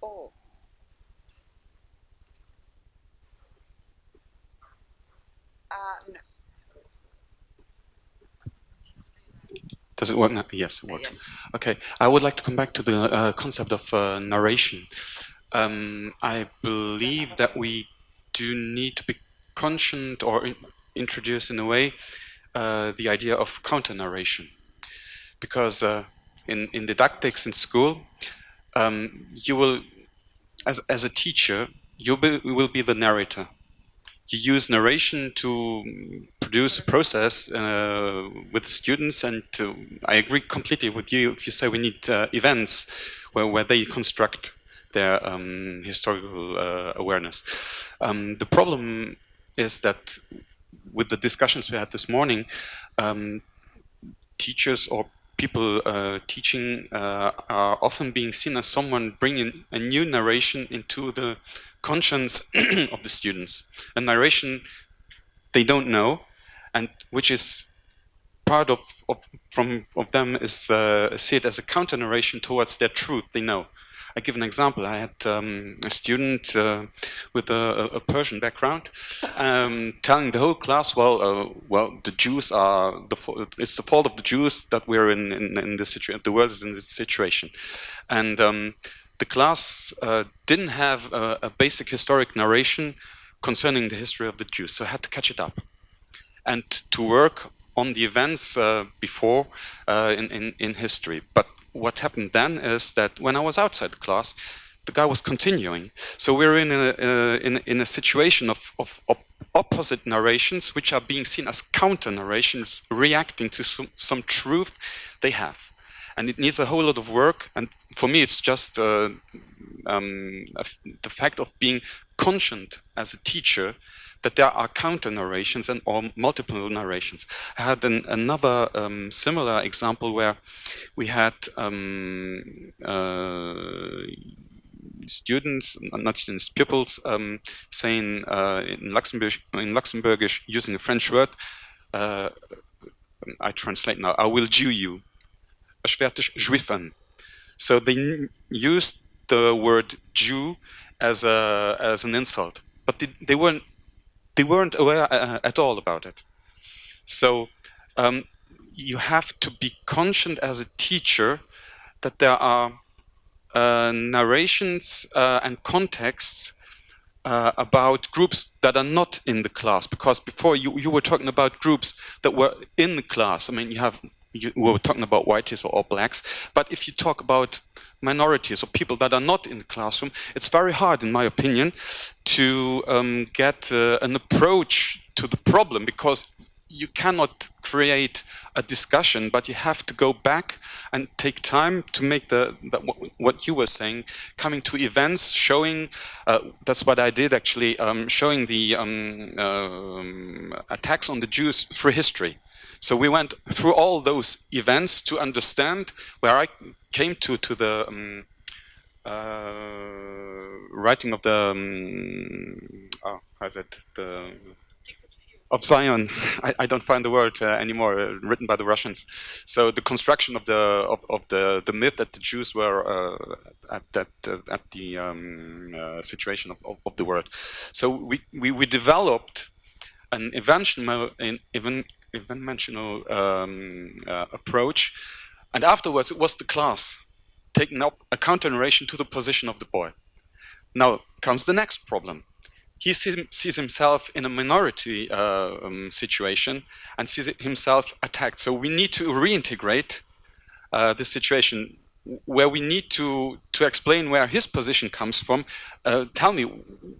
Oh. No. Does it work now? Yes, it works. Yes. Okay, I would like to come back to the concept of narration. I believe that we do need to be conscient or introduce in a way the idea of counter-narration. Because in didactics in school, you will, as a teacher, you will be the narrator. You use narration to produce a process with students, and I agree completely with you if you say we need events where they construct their historical awareness. The problem is that with the discussions we had this morning, teachers or people teaching are often being seen as someone bringing a new narration into the conscience of the students. A narration they don't know, and which is part of them is see it as a counter narration towards their truth they know. I give an example. I had a student with a Persian background telling the whole class, well, the Jews are it's the fault of the Jews that we're in this situation. The world is in this situation, and the class didn't have a basic historic narration concerning the history of the Jews, so I had to catch it up and to work on the events before in history. But what happened then is that when I was outside the class, the guy was continuing. So we're in a situation of opposite narrations, which are being seen as counter narrations, reacting to some truth they have. And it needs a whole lot of work. And for me, it's just the fact of being conscient as a teacher that there are counter narrations or multiple narrations. I had another similar example where we had students, not students, pupils, saying in Luxembourgish, using a French word, I translate now, I will Jew you. So they used the word Jew as an insult, but they weren't aware at all about it. So you have to be conscious as a teacher that there are narrations and contexts about groups that are not in the class, because before you were talking about groups that were in the class. I mean, you were talking about whites or blacks, but if you talk about minorities or people that are not in the classroom, it's very hard, in my opinion, to get an approach to the problem, because you cannot create a discussion, but you have to go back and take time to make what you were saying, coming to events, showing, that's what I did actually, showing the attacks on the Jews through history. So we went through all those events to understand where I came to the writing of the how is it, the of Zion. I don't find the word anymore, written by the Russians. So the construction of the myth that the Jews were at the situation of the world. So we developed an eventual approach, and afterwards it was the class taking up a counter narration to the position of the boy. Now comes the next problem. He sees himself in a minority situation and sees himself attacked. So we need to reintegrate the situation where we need to explain where his position comes from. Tell me,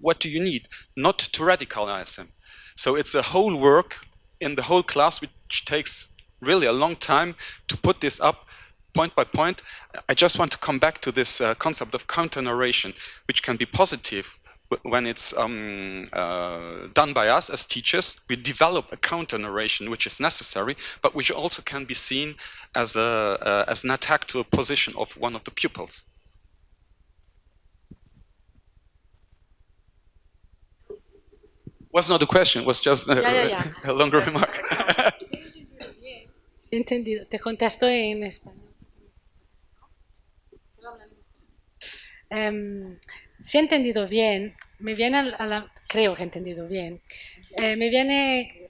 what do you need? Not to radicalize him. So it's a whole work in the whole class, which takes really a long time to put this up point by point. I just want to come back to this concept of counter narration, which can be positive when it's done by us as teachers. We develop a counter narration which is necessary, but which also can be seen as an attack to a position of one of the pupils. Was not a question, was just a longer remark. Sí, entendido. Te contesto en español. Si he entendido bien, me viene creo que he entendido bien, me viene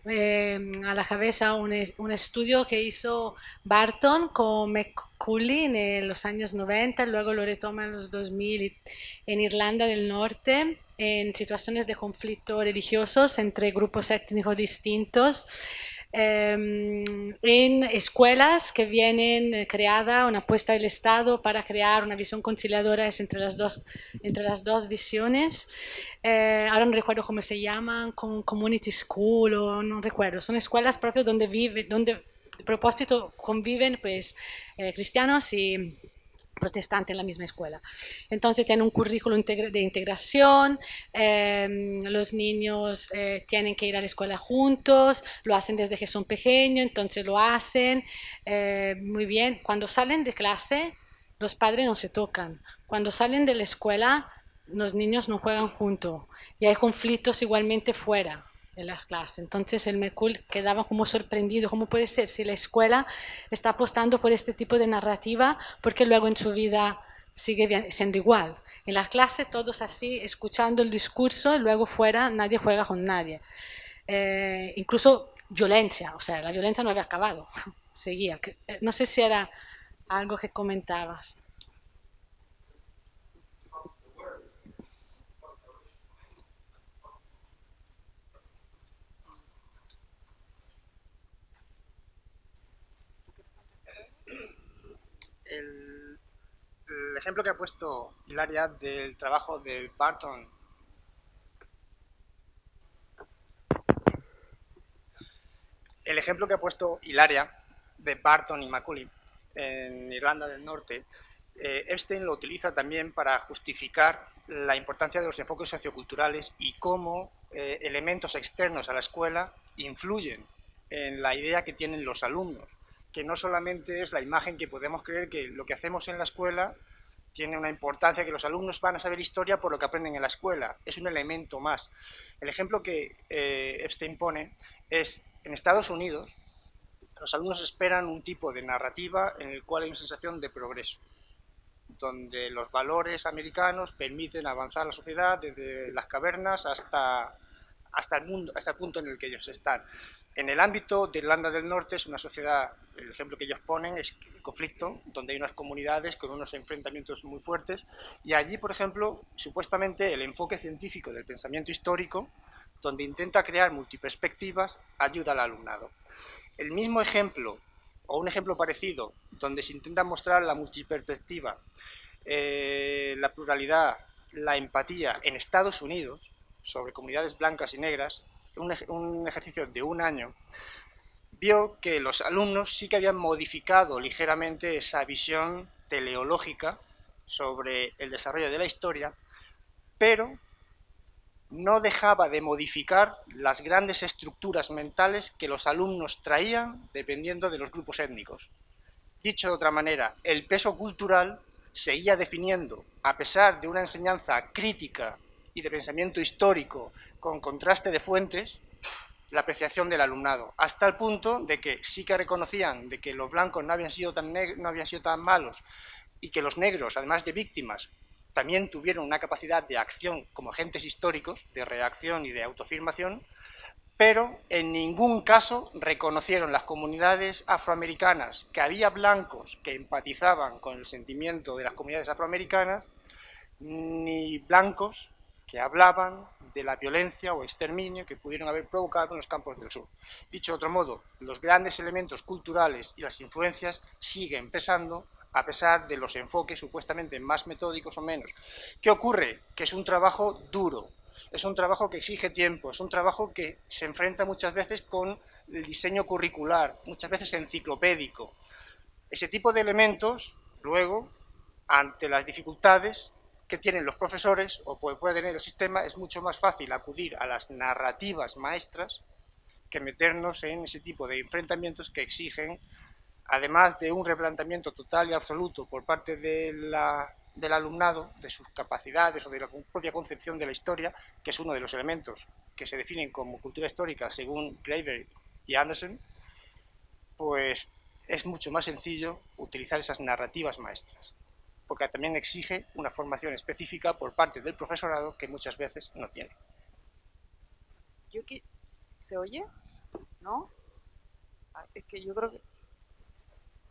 a la cabeza un estudio que hizo Barton con McCulley en los años 90, luego lo retoma en los 2000 en Irlanda del Norte, en situaciones de conflicto religiosos entre grupos étnicos distintos. En escuelas que vienen creada una apuesta del Estado para crear una visión conciliadora entre las dos visiones. Ahora no recuerdo cómo se llaman, community school o no recuerdo. Son escuelas propias donde de propósito conviven pues cristianos y protestantes en la misma escuela. Entonces tienen un currículo de integración, los niños tienen que ir a la escuela juntos, lo hacen desde que son pequeños, entonces lo hacen muy bien. Cuando salen de clase, los padres no se tocan. Cuando salen de la escuela, los niños no juegan juntos y hay conflictos igualmente fuera en las clases. Entonces el McCull quedaba como sorprendido, ¿cómo puede ser si la escuela está apostando por este tipo de narrativa, porque luego en su vida sigue siendo igual? En las clases todos así, escuchando el discurso, y luego fuera nadie juega con nadie. Incluso violencia, o sea, la violencia no había acabado, seguía. No sé si era algo que comentabas. El ejemplo que ha puesto Hilaria del trabajo de Barton, el ejemplo que ha puesto Hilaria de Barton y Macaulay en Irlanda del Norte, Epstein lo utiliza también para justificar la importancia de los enfoques socioculturales y cómo elementos externos a la escuela influyen en la idea que tienen los alumnos, que no solamente es la imagen que podemos creer que lo que hacemos en la escuela tiene una importancia, que los alumnos van a saber historia por lo que aprenden en la escuela, es un elemento más. El ejemplo que Epstein pone es, en Estados Unidos, los alumnos esperan un tipo de narrativa en el cual hay una sensación de progreso, donde los valores americanos permiten avanzar la sociedad desde las cavernas hasta el mundo, hasta el punto en el que ellos están. En el ámbito de Irlanda del Norte es una sociedad, el ejemplo que ellos ponen es el conflicto, donde hay unas comunidades con unos enfrentamientos muy fuertes, y allí, por ejemplo, supuestamente el enfoque científico del pensamiento histórico, donde intenta crear multiperspectivas, ayuda al alumnado. El mismo ejemplo, o un ejemplo parecido, donde se intenta mostrar la multiperspectiva, la pluralidad, la empatía en Estados Unidos, sobre comunidades blancas y negras, un ejercicio de un año, vio que los alumnos sí que habían modificado ligeramente esa visión teleológica sobre el desarrollo de la historia, pero no dejaba de modificar las grandes estructuras mentales que los alumnos traían dependiendo de los grupos étnicos. Dicho de otra manera, el peso cultural seguía definiendo, a pesar de una enseñanza crítica y de pensamiento histórico con contraste de fuentes, la apreciación del alumnado, hasta el punto de que sí que reconocían de que los blancos no habían sido tan malos y que los negros, además de víctimas, también tuvieron una capacidad de acción como agentes históricos, de reacción y de autoafirmación, pero en ningún caso reconocieron las comunidades afroamericanas que había blancos que empatizaban con el sentimiento de las comunidades afroamericanas, ni blancos que hablaban de la violencia o exterminio que pudieron haber provocado en los campos del sur. Dicho de otro modo, los grandes elementos culturales y las influencias siguen pesando a pesar de los enfoques supuestamente más metódicos o menos. ¿Qué ocurre? Que es un trabajo duro, es un trabajo que exige tiempo, es un trabajo que se enfrenta muchas veces con el diseño curricular, muchas veces enciclopédico. Ese tipo de elementos, luego, ante las dificultades que tienen los profesores o puede tener el sistema, es mucho más fácil acudir a las narrativas maestras que meternos en ese tipo de enfrentamientos que exigen, además de un replanteamiento total y absoluto por parte del alumnado, de sus capacidades o de la propia concepción de la historia, que es uno de los elementos que se definen como cultura histórica según Graeber y Anderson, pues es mucho más sencillo utilizar esas narrativas maestras, porque también exige una formación específica por parte del profesorado que muchas veces no tiene. ¿Se oye? ¿No? Es que yo creo que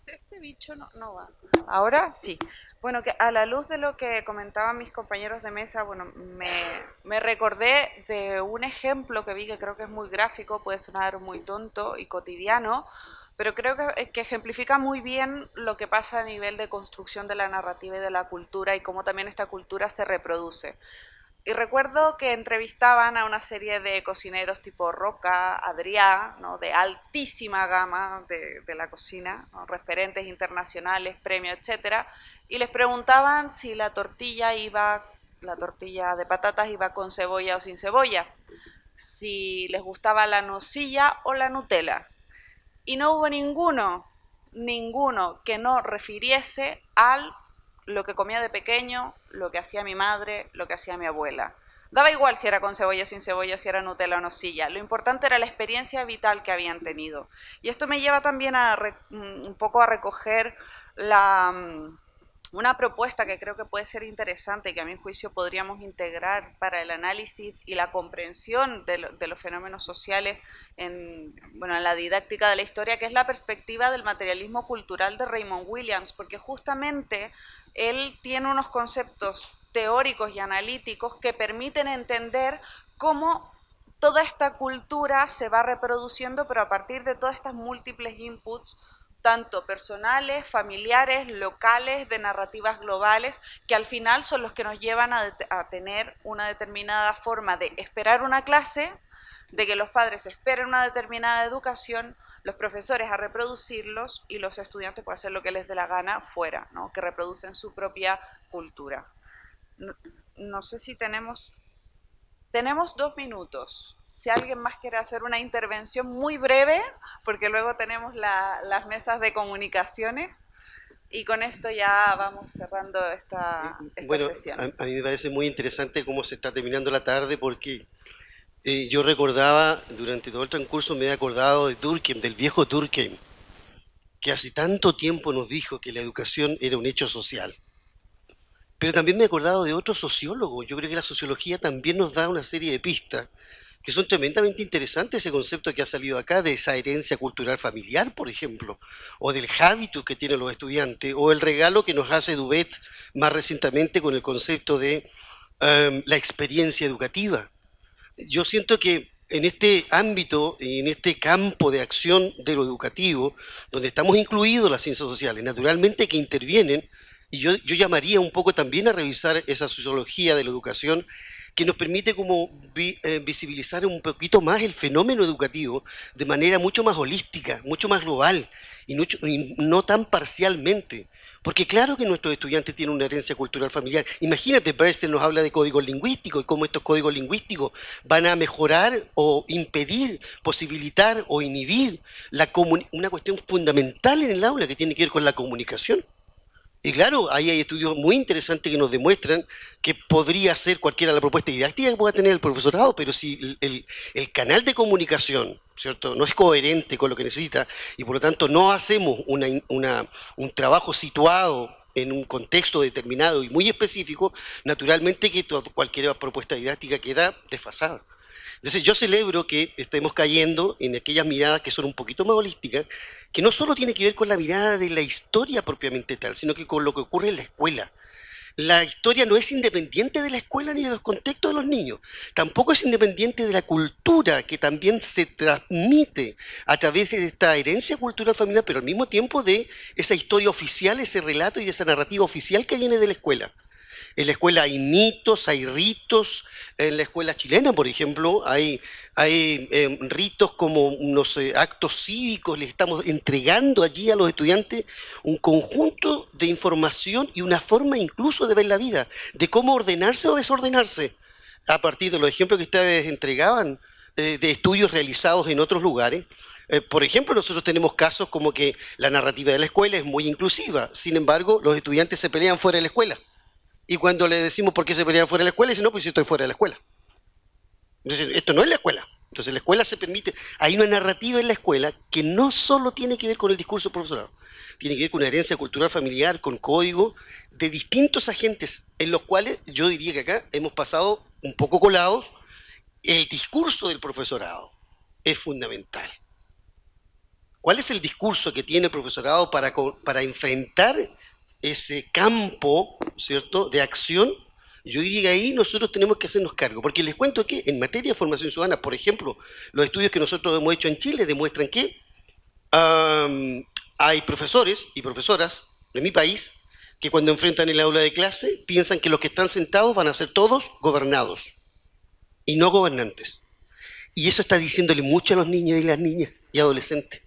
este bicho no va. Ahora sí. Bueno, que a la luz de lo que comentaban mis compañeros de mesa, bueno, me recordé de un ejemplo que vi que creo que es muy gráfico, puede sonar muy tonto y cotidiano, pero creo que ejemplifica muy bien lo que pasa a nivel de construcción de la narrativa y de la cultura y cómo también esta cultura se reproduce. Y recuerdo que entrevistaban a una serie de cocineros tipo Roca, Adrià, ¿no? De altísima gama de la cocina, ¿no? Referentes internacionales, premios, etcétera, y les preguntaban si la tortilla de patatas iba con cebolla o sin cebolla, si les gustaba la nocilla o la Nutella. Y no hubo ninguno que no refiriese al lo que comía de pequeño, lo que hacía mi madre, lo que hacía mi abuela. Daba igual si era con cebolla, sin cebolla, si era Nutella o nocilla. Lo importante era la experiencia vital que habían tenido. Y esto me lleva también un poco a recoger una propuesta que creo que puede ser interesante y que a mi juicio podríamos integrar para el análisis y la comprensión de los fenómenos sociales en la didáctica de la historia, que es la perspectiva del materialismo cultural de Raymond Williams, porque justamente él tiene unos conceptos teóricos y analíticos que permiten entender cómo toda esta cultura se va reproduciendo, pero a partir de todas estas múltiples inputs, tanto personales, familiares, locales, de narrativas globales, que al final son los que nos llevan a tener una determinada forma de esperar una clase, de que los padres esperen una determinada educación, los profesores a reproducirlos y los estudiantes pueden hacer lo que les dé la gana fuera, ¿no? Que reproducen su propia cultura. No sé si tenemos 2 minutos. Si alguien más quiere hacer una intervención muy breve, porque luego tenemos las mesas de comunicaciones, y con esto ya vamos cerrando esta sesión. A mí me parece muy interesante cómo se está terminando la tarde, porque yo recordaba, durante todo el transcurso me he acordado de Durkheim, del viejo Durkheim, que hace tanto tiempo nos dijo que la educación era un hecho social. Pero también me he acordado de otro sociólogo. Yo creo que la sociología también nos da una serie de pistas que son tremendamente interesantes, ese concepto que ha salido acá de esa herencia cultural familiar, por ejemplo, o del hábitus que tienen los estudiantes, o el regalo que nos hace Duvet más recientemente con el concepto de la experiencia educativa. Yo siento que en este ámbito y en este campo de acción de lo educativo, donde estamos incluidos las ciencias sociales, naturalmente que intervienen, y yo llamaría un poco también a revisar esa sociología de la educación que nos permite como visibilizar un poquito más el fenómeno educativo de manera mucho más holística, mucho más global y no tan parcialmente. Porque claro que nuestros estudiantes tienen una herencia cultural familiar. Imagínate, Bernstein nos habla de códigos lingüísticos y cómo estos códigos lingüísticos van a mejorar o impedir, posibilitar o inhibir una cuestión fundamental en el aula que tiene que ver con la comunicación. Y claro, ahí hay estudios muy interesantes que nos demuestran que podría ser cualquiera la propuesta didáctica que pueda tener el profesorado, pero si el canal de comunicación, ¿cierto?, no es coherente con lo que necesita y por lo tanto no hacemos un trabajo situado en un contexto determinado y muy específico, naturalmente que cualquier propuesta didáctica queda desfasada. Entonces yo celebro que estemos cayendo en aquellas miradas que son un poquito más holísticas, que no solo tiene que ver con la mirada de la historia propiamente tal, sino que con lo que ocurre en la escuela. La historia no es independiente de la escuela ni de los contextos de los niños, tampoco es independiente de la cultura que también se transmite a través de esta herencia cultural familiar, pero al mismo tiempo de esa historia oficial, ese relato y esa narrativa oficial que viene de la escuela. En la escuela hay mitos, hay ritos. En la escuela chilena, por ejemplo, hay ritos como unos actos cívicos. Les estamos entregando allí a los estudiantes un conjunto de información y una forma incluso de ver la vida, de cómo ordenarse o desordenarse, a partir de los ejemplos que ustedes entregaban de estudios realizados en otros lugares. Por ejemplo, nosotros tenemos casos como que la narrativa de la escuela es muy inclusiva, sin embargo, los estudiantes se pelean fuera de la escuela. Y cuando le decimos por qué se pelean fuera de la escuela, dicen, no, pues yo estoy fuera de la escuela. Entonces, esto no es la escuela. Entonces, la escuela se permite... Hay una narrativa en la escuela que no solo tiene que ver con el discurso profesorado, tiene que ver con una herencia cultural familiar, con código de distintos agentes, en los cuales yo diría que acá hemos pasado un poco colados. El discurso del profesorado es fundamental. ¿Cuál es el discurso que tiene el profesorado para enfrentar ese campo, ¿cierto?, de acción? Yo diría que ahí nosotros tenemos que hacernos cargo, porque les cuento que en materia de formación ciudadana, por ejemplo, los estudios que nosotros hemos hecho en Chile demuestran que hay profesores y profesoras de mi país que cuando enfrentan el aula de clase piensan que los que están sentados van a ser todos gobernados y no gobernantes. Y eso está diciéndole mucho a los niños y las niñas y adolescentes.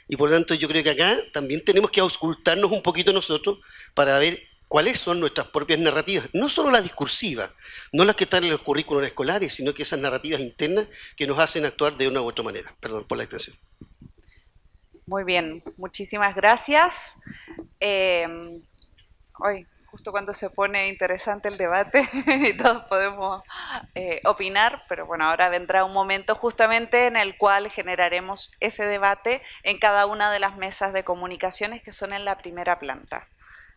Y por lo tanto yo creo que acá también tenemos que auscultarnos un poquito nosotros para ver cuáles son nuestras propias narrativas, no solo las discursivas, no las que están en los currículos escolares, sino que esas narrativas internas que nos hacen actuar de una u otra manera. Perdón por la extensión. Muy bien, muchísimas gracias. Hoy, justo cuando se pone interesante el debate y todos podemos opinar, pero bueno, ahora vendrá un momento justamente en el cual generaremos ese debate en cada una de las mesas de comunicaciones que son en la primera planta.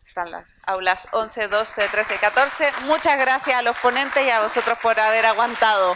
Están las aulas 11, 12, 13, 14. Muchas gracias a los ponentes y a vosotros por haber aguantado.